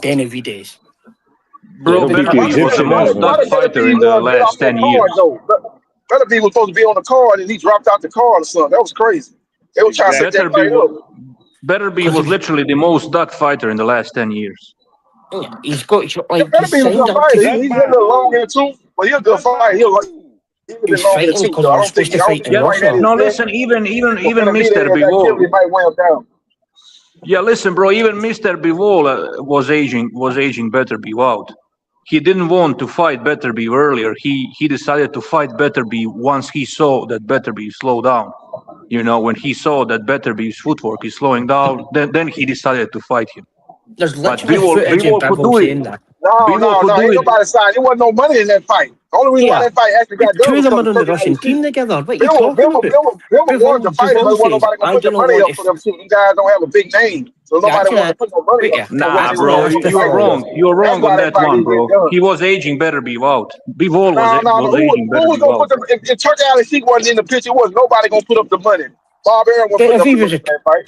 Benavidez. Bro, Benavidez was the most ducked fighter in the last 10 years. Benavidez was supposed to be on the card and he dropped out the card or something. That was crazy. They were trying to set that fight up. Beterbiev was literally the most ducked fighter in the last 10 years. Yeah, he's got like Beterbiev was a fighter. He's a little long in the tooth, but he's a good fighter. He's fighting because we're supposed to fight in Russia. No, listen, even Mr. Bivol might weigh him down. Yeah, listen, bro. Even Mr. Bivol was aging Beterbiev out. He didn't want to fight Beterbiev earlier. He decided to fight Beterbiev once he saw that Beterbiev slowed down. You know, when he saw that Beterbiev's footwork is slowing down, then he decided to fight him. There's literally footage of Bivol saying that. No, ain't nobody signed. There wasn't no money in that fight. Only reason why that fight actually got done two of was them because are on the Russian team together. What are you talking about? Bivol wanted to fight him, but wasn't nobody gonna put the money up for them. You guys don't have a big name, so nobody wanted to put no money up. Nah, bro, you're wrong. You're wrong on that one, bro. He was aging better Bivol. Bivol was aging better Bivol. If Turk Alley Sheik wasn't in the picture, was nobody gonna put up the money. Bob Aaron wasn't putting up the money for that fight.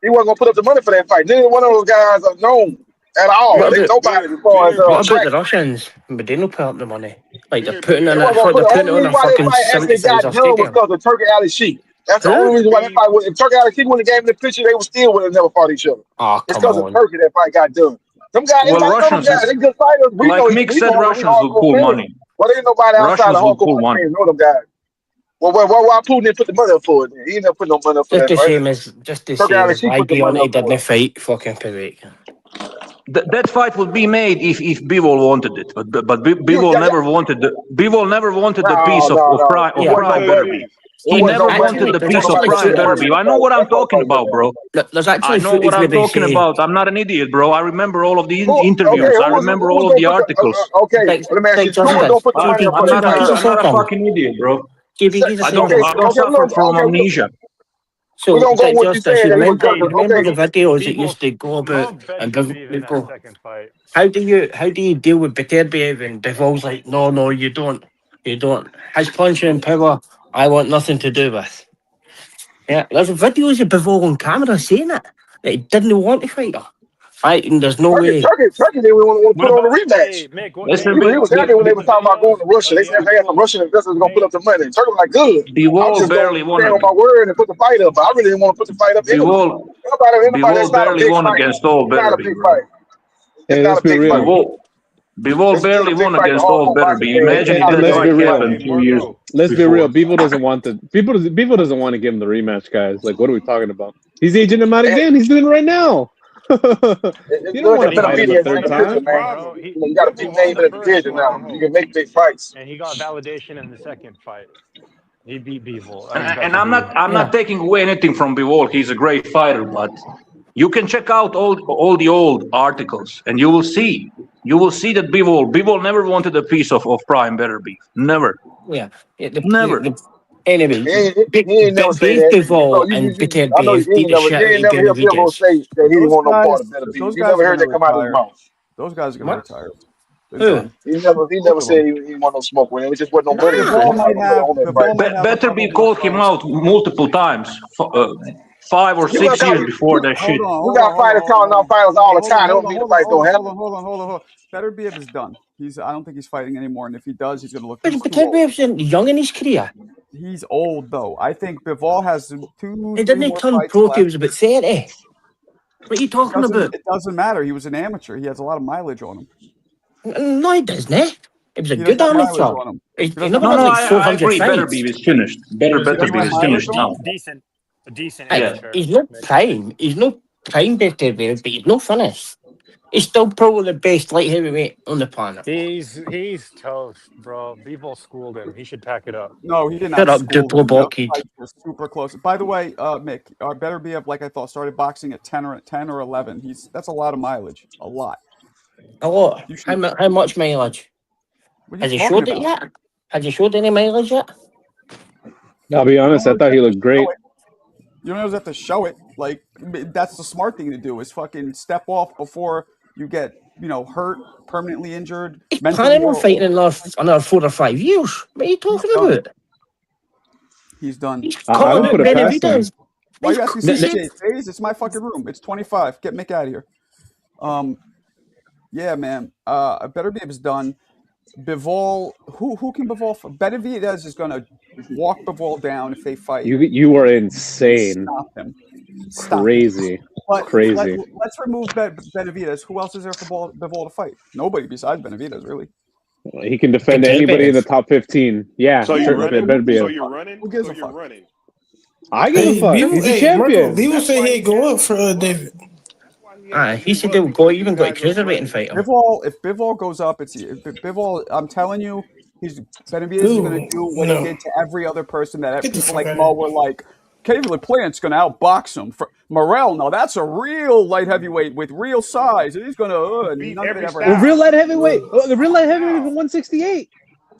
He wasn't gonna put up the money for that fight. Neither one of those guys are known at all. There's nobody as far as what about the Russians? But they don't put up the money. Like they're putting it on a fucking 70,000 stadium. Because of Turkey Alley Sheik. That's the only reason why that fight was. If Turkey Alley Sheik wouldn't have gave him the picture, they would still would have never fought each other. It's because of Turkey that fight got done. Them guys, Russians, they good fighters. Like Mick said, Russians will pull money. Well, there ain't nobody outside of hardcore fans know them guys. Well, why Putin didn't put the money up for it? He didn't put no money up for that. Just the same as I didn't fight fucking Pivot. That fight would be made if Bivol wanted it, but Bivol never wanted the piece of Prime Derby. He never wanted the piece of Prime Derby. I know what I'm talking about, bro. I know what I'm talking about. I'm not an idiot, bro. I remember all of the interviews. I remember all of the articles. Okay, let me ask you. I'm not a fucking idiot, bro. I don't suffer from amnesia. So, Justice, remember the videos that used to go about and people. How do you deal with Beterbiev and Bivol's like, no, you don't. His punching power, I want nothing to do with. Yeah, there's videos of Bivol on camera saying it. That he didn't want to fight her. And there's no way. Turkey didn't want to put on a rematch. He was happy when they were talking about going to Russia. They said they had some Russian investors going to put up the money. Turkey was like, good. Bivol barely won. Stand on my word and put the fight up. But I really didn't want to put the fight up. Bivol barely won against all Betterby. Hey, let's be real. Bivol barely won against all Betterby. Imagine he did it happen 2 years. Let's be real. Bivol doesn't want to give him the rematch, guys. Like, what are we talking about? He's aging him out again. He's doing it right now. You don't want to fight him a third time. You got a big name in the division now. You can make big fights. And he got validation in the second fight. He beat Bivol. And I'm not taking away anything from Bivol. He's a great fighter, but you can check out all the old articles, and you will see that Bivol never wanted a piece of Prime Betterby. Never. Yeah. Never. Anyway, Bivol and Beterbiev beat the shit out of Benavidez. He didn't want no part of Betterby. You never heard that come out of his mouth. Those guys are going to retire. He never said he didn't want no smoke with him. It just wasn't no money. Betterby called him out multiple times, 5 or 6 years before that shit. You got fighters calling out fighters all the time. Don't mean the fight don't happen. Hold on. Beterbiev is done. I don't think he's fighting anymore, and if he does, he's going to look. But Beterbiev's young in his career. He's old though. I think Bivol has 2. He didn't turn pro till he was about 30. What are you talking about? It doesn't matter. He was an amateur. He has a lot of mileage on him. No, he doesn't. He was a good amateur. I agree. Betterby is finished. Betterby is finished now. Decent amateur. He's no prime. He's no prime Beterbiev, but he's no finished. He's still probably the best light heavyweight on the planet. He's toast, bro. Bivol schooled him. He should pack it up. No, he did not. Shut up, Duplo kid. Super close. By the way, Mick, Beterbiev, like I thought, started boxing at 10 or 11. That's a lot of mileage. A lot. A lot. How much mileage? Has he showed it yet? Has he showed any mileage yet? I'll be honest. I thought he looked great. You don't have to show it. Like, that's the smart thing to do is fucking step off before you get, hurt, permanently injured. He's planning on fighting another 4 or 5 years. What are you talking about? He's done. He's calling it Benavidez. Why are you asking CJ? It's my fucking room. It's 25. Get Mick out of here. Yeah, man. Beterbiev is done. Bivol, who can Bivol? Benavidez is going to walk Bivol down if they fight. You are insane. Stop him. Crazy. Crazy. Let's remove Benavidez. Who else is there for Bivol to fight? Nobody besides Benavidez, really. He can defend anybody in the top 15. Yeah. So you're running? Who gives a fuck? I give a fuck. He's a champion. People say he'd go up for David. He said they would go even go to cruiserweight and fight him. If Bivol goes up, Bivol. I'm telling you, Benavidez is going to do what he did to every other person that people like Mo were like, Caleb Plant's going to outbox him. Morrell, no, that's a real light heavyweight with real size, and he's going to. The real light heavyweight. The real light heavyweight is 168.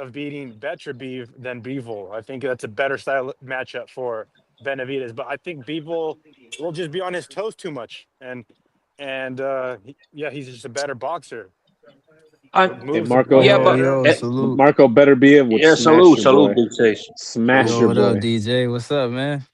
of beating Beterbiev than Bivol. I think that's a better style matchup for Benavidez. But I think Bivol will just be on his toes too much, and he's just a better boxer. Hey, Moves Marco. better. Marco Beterbiev would smash your boy. Big Chase. Smash your boy. DJ? What's up, man?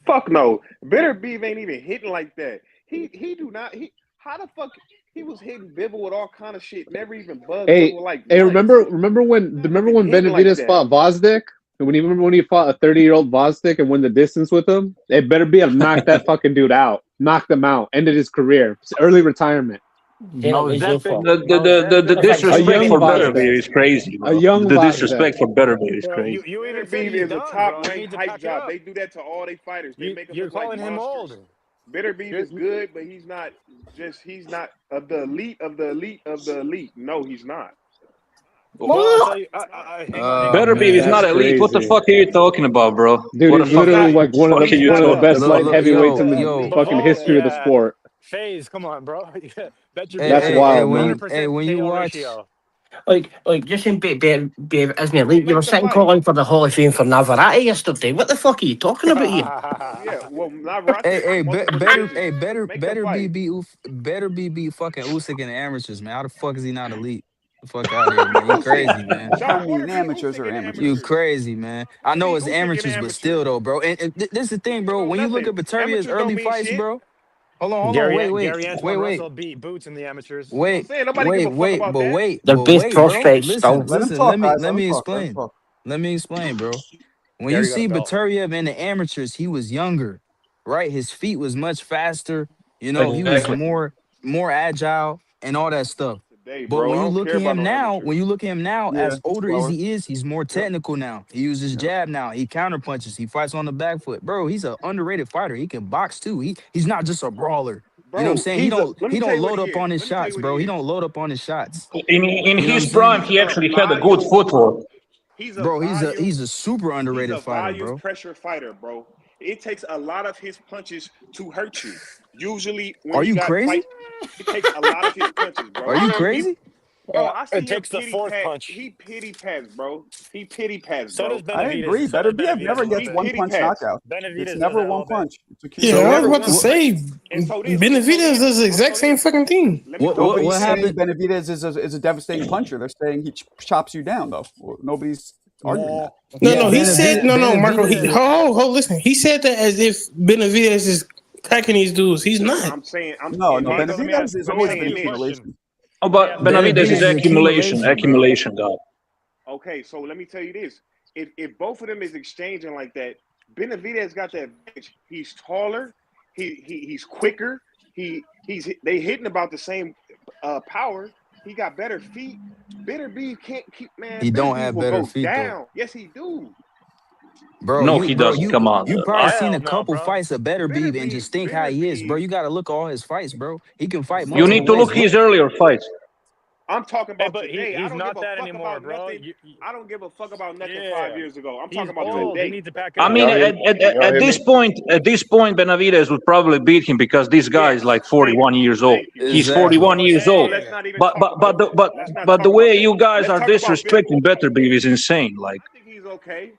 Fuck no. Better Beef ain't even hitting like that. He do not. How the fuck He was hitting Bivol with all kind of shit. Never even bugged Hey, Bivol like hey, once. remember when hitting like Benavidez that. fought Vosdick? Remember when he fought a 30-year-old Vosdick and won the distance with him? It better be knocked that fucking dude out. Knocked him out. Ended his career. Early retirement. The disrespect for Beterbiev is crazy, bro. A young The Vosdick. disrespect for Beterbiev is crazy. You even said Beterbiev he's is a done, top bro. You ranked need to hype back it job. up. They do that to all their fighters. They make them You're look like calling him monsters. old. Bitterbeef is good, but he's not of the elite of the elite of the elite. No, he's not. Well, I'll tell you. Hang on. Beterbiev is not elite. What the fuck are you talking about, bro? Dude, what he's literally like one of the best light heavyweights in the fucking history of the sport. FaZe, come on, bro. That's wild, man. Hey, when you watch, ratio. Like just in isn't elite? You were sitting calling for the Hall of Fame for Navarette yesterday. What the fuck are you talking about here? Yeah, well, Navarette. better be fucking Usyk in the amateurs, man. How the fuck is he not elite? The fuck out of here, man. You crazy, man. I mean, amateurs are amateurs. You crazy, man. I know it's amateurs, but still though, bro. And this is the thing, bro. When you look at Beterbiev's early fights, bro. Hold on, Gary Antoine Russell beat Boots in the amateurs. Wait, They're both prospects still. Listen, let me explain. Let me explain, bro. When you see Beterbiev in the amateurs, he was younger, right? His feet was much faster. You know, he was more agile and all that stuff. But when you look at him now, as older as he is, he's more technical now. He uses jab now. He counter punches. He fights on the back foot. Bro, he's an underrated fighter. He can box too. He's not just a brawler. You know what I'm saying? He don't load up on his shots, bro. He don't load up on his shots. In his prime, he actually had a good footwork. He's a super underrated fighter, bro. Pressure fighter, bro. It takes a lot of his punches to hurt you. Usually, when are you crazy? It takes a lot of his punches, bro. Are you crazy? Bro, I see it takes the fourth punch. He pity pads, bro. He pity pads, so bro. Does Benavidez. I agree. Beterbiev never gets one punch knockout. It's never one punch. Yeah, I was about to say Benavidez does the exact same fucking thing. Nobody's saying Benavidez is a devastating puncher. They're saying he chops you down, though. Nobody's arguing that. No, he said no, Marco. Listen. He said that as if Benavidez is cracking these dudes. He's not. No, Benavidez is always been accumulation. Oh, but Benavidez is accumulation, God. Okay, so let me tell you this: if both of them is exchanging like that, Benavidez got that advantage. He's taller, he's quicker. They hitting about the same power. He got better feet. Beterbiev can't keep man. He don't have better feet though. Yes, he do. Bro, no, he doesn't. Come on. You probably seen a couple fights of Beterbiev and just think how he is, bro. You got to look at all his fights, bro. He can fight. You need to look his earlier fights. I'm talking about but today. He's I don't not give a that fuck anymore, about bro. nothing. I don't give a fuck about nothing 5 years ago. I'm talking about today. He needs to back up. I mean, at this point, Benavidez would probably beat him because this guy is like 41 years old. He's 41 years old. But the way you guys are disrespecting Beterbiev is insane. Like, I think he's okay.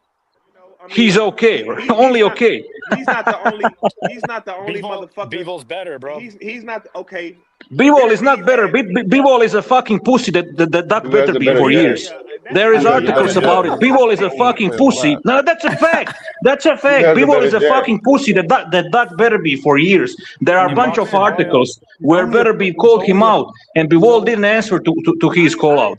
He's okay, only okay. He's not the only. He's not the only motherfucker. Beevol's better, bro. He's not okay. Bivol is not better. Bivol is a fucking pussy that ducked Beterbiev for years. There is articles about it. Bivol is a fucking pussy. No, that's a fact. That's a fact. Bivol is a fucking pussy that ducked Beterbiev for years. There are a bunch of articles where Beterbiev called him out, and Bivol didn't answer to his call out.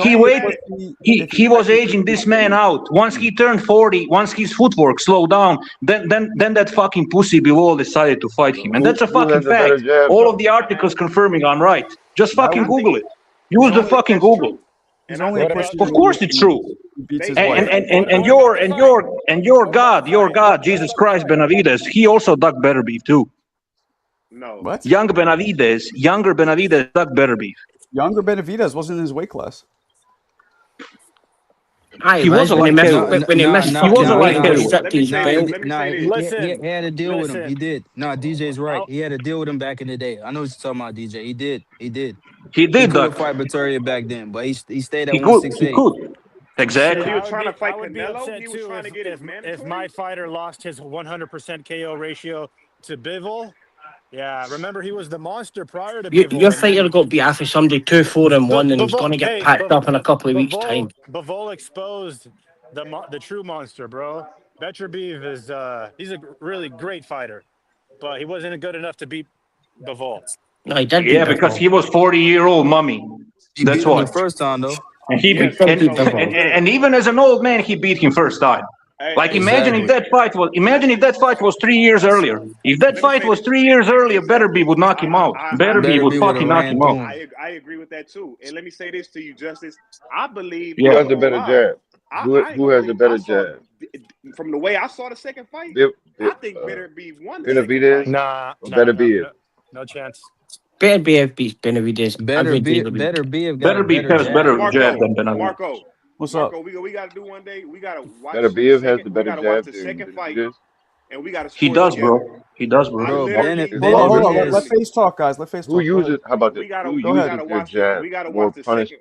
He waited. He was aging this man out. Once he turned 40, once his footwork slowed down, then that fucking pussy Bivol decided to fight him, and that's a fucking fact. All of the articles confirming I'm right. Just fucking Google it. Use the fucking Google. Of course it's true. And your God, Jesus Christ, Benavidez, he also ducked Beterbiev too. No. What? Younger Benavidez ducked Beterbiev. Younger Benavidez wasn't in his weight class. He was a light heavyweight. He was a light heavyweight. He had a deal with him. He did. No, DJ's right. He had a deal with him back in the day. I know what you're talking about, DJ. He did. He could fight Beterbiev back then, but he stayed at 168. He could. Exactly. He was trying to fight Canelo. He was trying to get if my fighter lost his 100% KO ratio to Bivol. Yeah, remember he was the monster prior to Bivol. Your fighter got beat after somebody 2-4-1 and he's going to get packed up in a couple of weeks' time. Bivol exposed the true monster, bro. Beterbiev is he's a really great fighter, but he wasn't good enough to beat Bivol. No, he did. Yeah, because he was 40-year-old mummy. He That's beat him why. the first time though. And he Yes, and even as an old man, he beat him first time. Like imagine if that fight was 3 years earlier. If that fight was 3 years earlier, Betterby would knock him out. Betterby would fucking knock him out. I agree with that too. And let me say this to you, Justice. I believe who has the better jab? Who has the better jab? From the way I saw the second fight, I think Betterby won the Benavidez. second fight. No chance. Beterbiev beats Benavidez. Beterbiev has better jab than Benavidez. Marco, what's up? We got to do one day. We got to watch. Beterbiev has the better jab. Watch the second fight, and we got to. He does, bro. He does, bro. Hold on. Let Face talk, guys. Let Face talk. Who uses? How about this? We got to watch the second.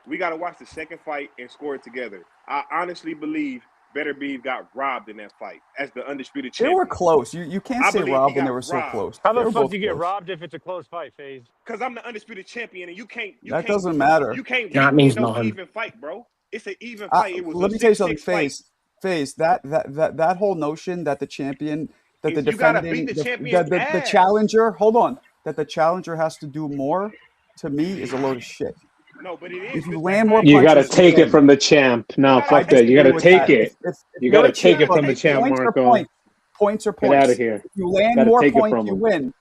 We got to watch the second fight and score it together. I honestly believe Betterby got robbed in that fight as the undisputed champion. They were close. You can't say robbed when they were so close. How the fuck do you get robbed if it's a close fight, FaZe? Because I'm the undisputed champion, and you can't. That doesn't matter. You can't. That means nothing. Even fight, bro. It's an even fight. It was. Let me tell you something, FaZe. That whole notion that the champion, that the defending, the challenger. Hold on. That the challenger has to do more. To me, is a load of shit. No, but it is. If you land more punches, you got to take it from the champ. No, fuck that. You got to take it. You got to take it from the champ, Marco. Points are points. Get out of here. If you land more points, you win.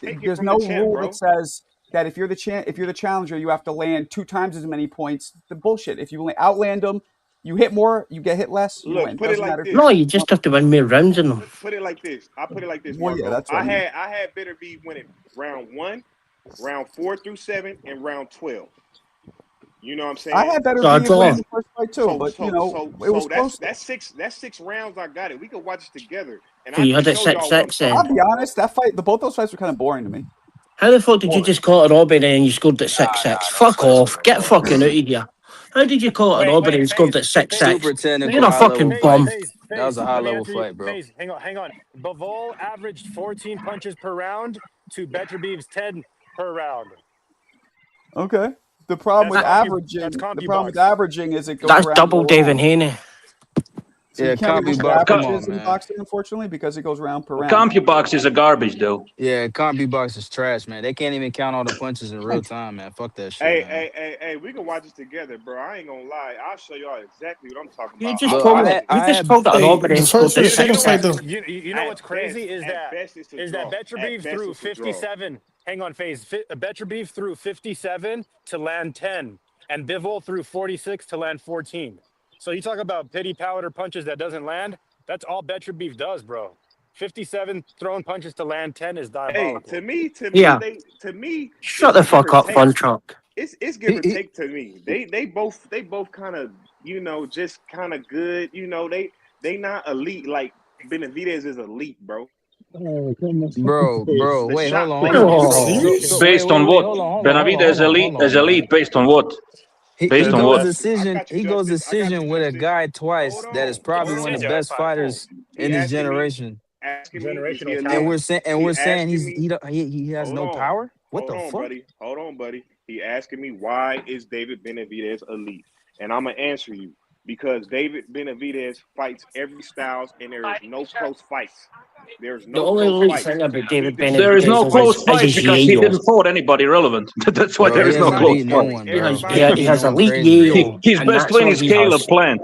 There's no rule that says that if you're the challenger, you have to land 2 times as many points. The bullshit. If you outland them, you hit more, you get hit less. You win. Put it like this. No, you just have to win more rounds in them. Put it like this. I'll put it like this. Well, yeah, that's I had Betterby winning round 1, round 4 through 7, and round 12. You know what I'm saying? I had better in the first fight too, but it was close. That's 6 rounds. I got it. We could watch it together. And so you had it 6-6. I'll be honest. Both those fights were kind of boring to me. How the fuck did you just call it a robbery and you scored at 6-6? Fuck off! Get fucking out of here! How did you call it a robbery and scored at 6-6? You're a fucking bum. That was a high level fight, bro. Hang on. Bivol averaged 14 punches per round to Betterbeev's 10 per round. Okay. The problem with averaging is it goes That's around double David Haney. So yeah, CompuBox in boxing, unfortunately, because it goes round per round. CompuBox is a garbage, though. Yeah, CompuBox is trash, man. They can't even count all the punches in real time, man. Fuck that shit. Hey, we can watch this together, bro. I ain't gonna lie. I'll show y'all exactly what I'm talking about. You just told that robbery and scored the second fight, though. You know what's crazy is that Betterbeev threw 57. Hang on, FaZe. Betterbeev threw 57 to land 10, and Bivol threw 46 to land 14. So you talk about pity powder punches that doesn't land. That's all Betterbeev does, bro. 57 thrown punches to land 10 is diabolical. Hey, to me, shut the fuck up, Fun Truck. It's give or take to me. They both kind of just kind of good. They not elite like Benavidez is elite, bro. Bro, wait, hold on. Based on what? Benavidez is elite based on what? Based on what? He goes decision with a guy twice that is probably one of the best fighters in this generation. And we're saying he has no power. What the fuck? Hold on, buddy. He asking me why is David Benavidez elite, and I'm gonna answer you because David Benavidez fights every styles, and there is no close fights. There's no close fights. There is no close fights because he didn't fought anybody relevant. That's why there is no close fight. He has elite yield. His best win is Caleb Plant.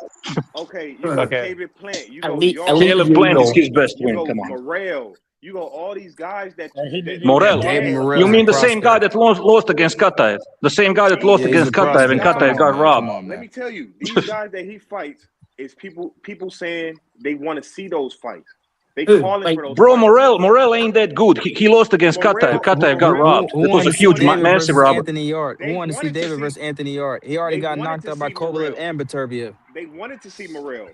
Okay, you got Caleb Plant. You go Caleb Plant is his best win. Come on. Morel. You go all these guys that Morel. You mean the same guy that lost against Kataev? The same guy that lost against Kataev and Kataev got robbed. Let me tell you, these guys that he fights is people saying they want to see those fights. They calling for those bro, fights. Morel ain't that good. He lost against Kataev. Kataev got robbed. It was a huge, massive robbery. Who wanted to see David versus Anthony Yard? He already got knocked out by Kovalev and Beterbiev. They wanted to see Morel.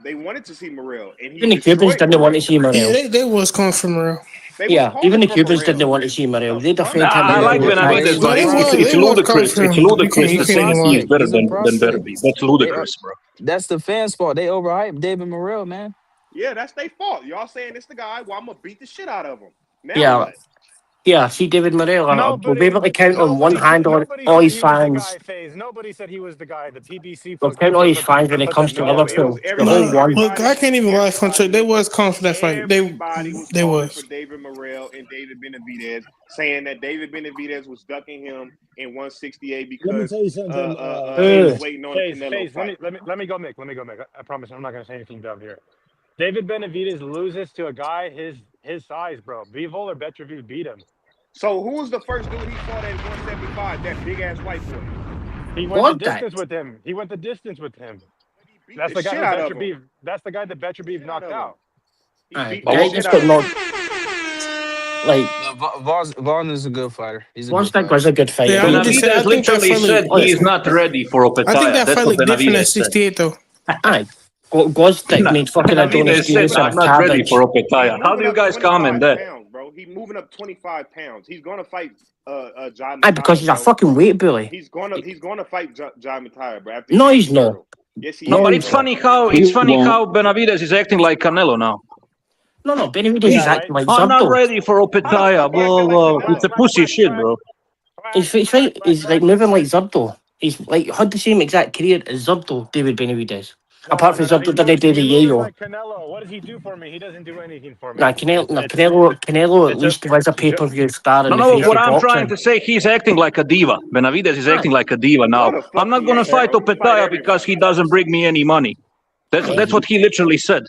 And even the Cubans didn't want to see Morel. Yeah, they was calling for Morel. Yeah, even the Cubans didn't want to see Morel. They defended him. I like Benavidez, but it's ludicrous. It's ludicrous to say he is better than Betterbeev. That's ludicrous, bro. That's the fans' fault. They overhyped David Morel, man. Yeah, that's their fault. Y'all saying it's the guy. Well, I'm gonna beat the shit out of him. Now yeah. What? Yeah, see David Morrell. We'll be able to count on one hand on all his fans. Nobody said he was the guy. The TBC We'll folks count all his fans when it comes to Liverpool. The whole one. Look, I can't even lie, Funcho. They was calling for that fight. Everybody was They calling was. for David Morrell and David Benavidez, saying that David Benavidez was ducking him in 168 because let me tell you something. he was waiting on the Canelo fight. Let me go, Mick. Let me go, Mick. I promise I'm not going to say anything dumb here. David Benavidez loses to a guy his size, bro. Bivol or Beterbiev beat him. So who was the first dude he fought at 175? That big ass white boy. He went the distance with him. He went the distance with him. That's the guy that Beterbiev. That's the guy that Beterbiev knocked out. Wagner's a good fighter. He's a Wozniak was a good fighter. Yeah, Benavidez literally said he is not ready for Opetaya. I think that That's fight what looked different at Benavidez said. 68 though. Aye. Wozniak made fucking Adonis said, Davis I'm on a not ready cabbage. for Opetaya. How do you guys comment that? Pounds, bro. He's moving up 25 pounds. He's gonna fight Jai Aye, because he's a fucking weight bully. He's gonna fight Jai Mataya, bro. No, he's not. Yes, he No, is. but it's funny how Benavidez is acting like Canelo now. No, Benavidez is acting like I'm not Zabdo. ready for Opetaya. Blah. It's a pussy shit, bro. He's like moving like Zabdo. He's like had the same exact career as Zabdo, David Benavidez. Apart from Zabdo didn't do the yayo. Like Canelo, what does he do for me? He doesn't do anything for me. Canelo at least was a pay-per-view star in the face what of I'm boxing. trying to say, he's acting like a diva. Benavidez is acting like a diva now. I'm not going to fight Opetaya because he doesn't bring me any money. That's what he literally said.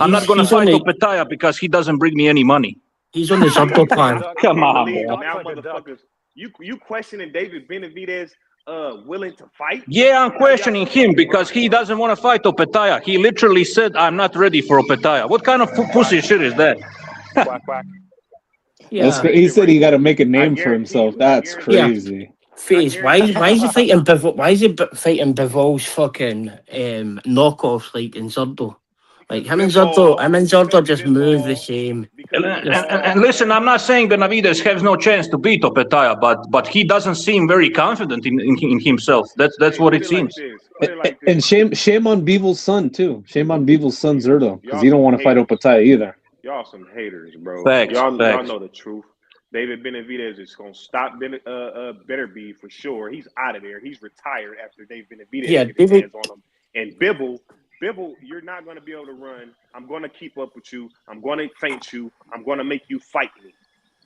I'm not going to fight Opetaya because he doesn't bring me any money. He's on the Zabdo plan. Come on, bro. Now, motherfuckers, you questioning David Benavidez willing to fight? Yeah, I'm questioning him because he doesn't want to fight Opetaya. He literally said, I'm not ready for Opetaya. What kind of pussy shit is that? Quack, quack. Yeah. He said he got to make a name for himself. That's crazy. Face, why is he fighting Bivol? Why is he fighting Bivol's fucking knockoffs like in Zurdo? Like him and Zurdo just move the same. And listen, I'm not saying Benavidez has no chance to beat Opetaya, but he doesn't seem very confident in himself. That's what it seems. And shame on Beevil's son too. Shame on Beevil's son Zurdo because he don't want to fight Opetaya either. Y'all some haters, bro. Facts, y'all know the truth. David Benavidez is gonna stop Beterbiev for sure. He's out of there. He's retired after David Benavidez get his hands on him. And Bivol, you're not going to be able to run. I'm going to keep up with you. I'm going to feint you. I'm going to make you fight me.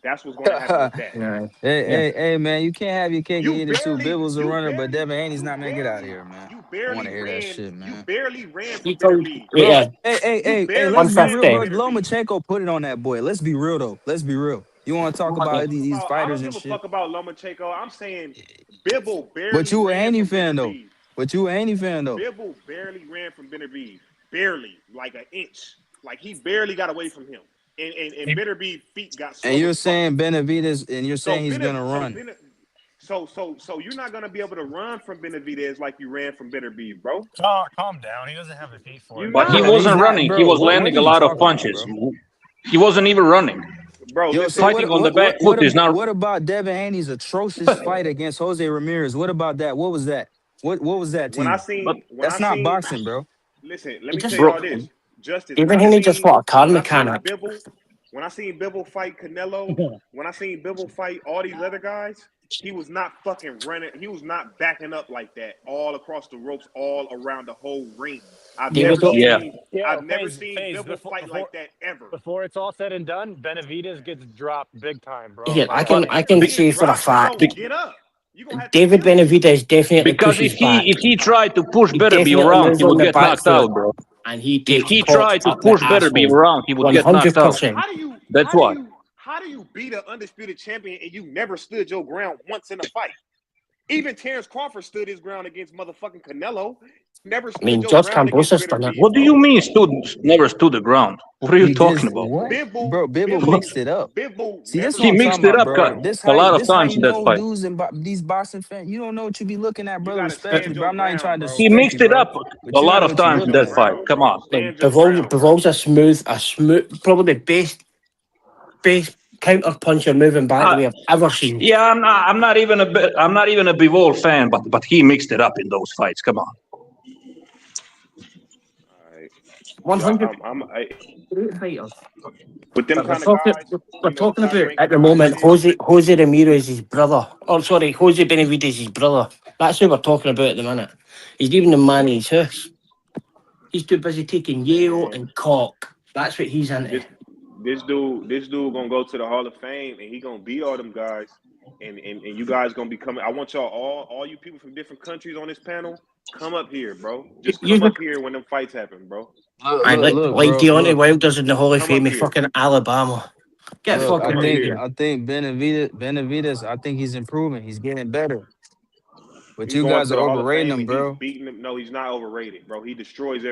That's what's going to happen with that. Hey, man, you can't have your cake and eat it too. Bivol's a runner, but Devin Haney's not going to get out of here, man. You barely I want to hear that shit, man. You barely ran from Beterbiev. Yeah. Hey, let's be real, bro. Lomachenko put it on that boy. Let's be real, though. Let's be real. You want to talk about these fighters and shit? I don't give a fuck about Lomachenko. I'm saying Bivol barely. But you a Haney fan, though. Bivol barely ran from Beterbiev. Barely. Like an inch. Like he barely got away from him. And Beterbiev feet got slow. And you're saying Benavidez, and you're saying he's going to run. So you're not going to be able to run from Benavidez like you ran from Beterbiev, bro. Calm down. He doesn't have the feet for it. But he wasn't running. He was landing a lot of punches. He wasn't even running. Bro, fighting on the back foot is not. What about Devin Haney's atrocious fight against Jose Ramirez? What about that? What was that? What was that to you? That's not boxing, bro. Listen, let me tell you all this. Justice. Even Haney just fought a card mechanic. When I seen Bivol fight Canelo, when I seen Bivol fight all these other guys, he was not fucking running. He was not backing up like that all across the ropes, all around the whole ring. I've never seen Bivol fight like that ever. Before it's all said and done, Benavidez gets dropped big time, bro. Yeah, I can say for a fact. Get up. David Benavidez definitely because if he tried to push Beterbiev around, he would get knocked out, bro. And if he tried to push Beterbiev around, he would get knocked out. That's what. How do you beat an undisputed champion and you never stood your ground once in a fight? Even Terrence Crawford stood his ground against motherfucking Canelo. Never stood your ground against Beterbiev. What do you mean never stood the ground? What are you talking about? Bro, Bivol mixed it up. See, he mixed it up a lot of times in that fight. Dudes and these boxing fans, you don't know what you be looking at, brother. Respect me, bro. I'm not even trying to. He mixed it up a lot of times in that fight. Come on. Bivol's a smooth, probably the best counter puncher moving back we have ever seen. Yeah, I'm not even a Bivol fan, but he mixed it up in those fights. Come on. 100 I'm fighters. With them But kind of guys, we're you know, talking top about ranking at the guys and moment shit. Jose Ramirez his brother. Oh sorry, Jose Benavidez his brother. That's who we're talking about at the minute. He's leaving the man in his house. He's too busy taking Yale Man, and cock. That's what he's into. this dude gonna go to the Hall of Fame and he gonna beat all them guys. And you guys gonna be coming. I want y'all all you people from different countries on this panel, come up here, bro. Just come up here when them fights happen, bro. Look, like bro. Deontay Look, Wilder's in the Hall of Come up Fame in here. fucking Alabama. Get look. fucking out of here. I think Benavidez. I think he's improving. He's getting better. But He's you going guys to are the Hall of overrating Fame him, and he's bro. beating him. No, he's not overrated, bro. He destroys every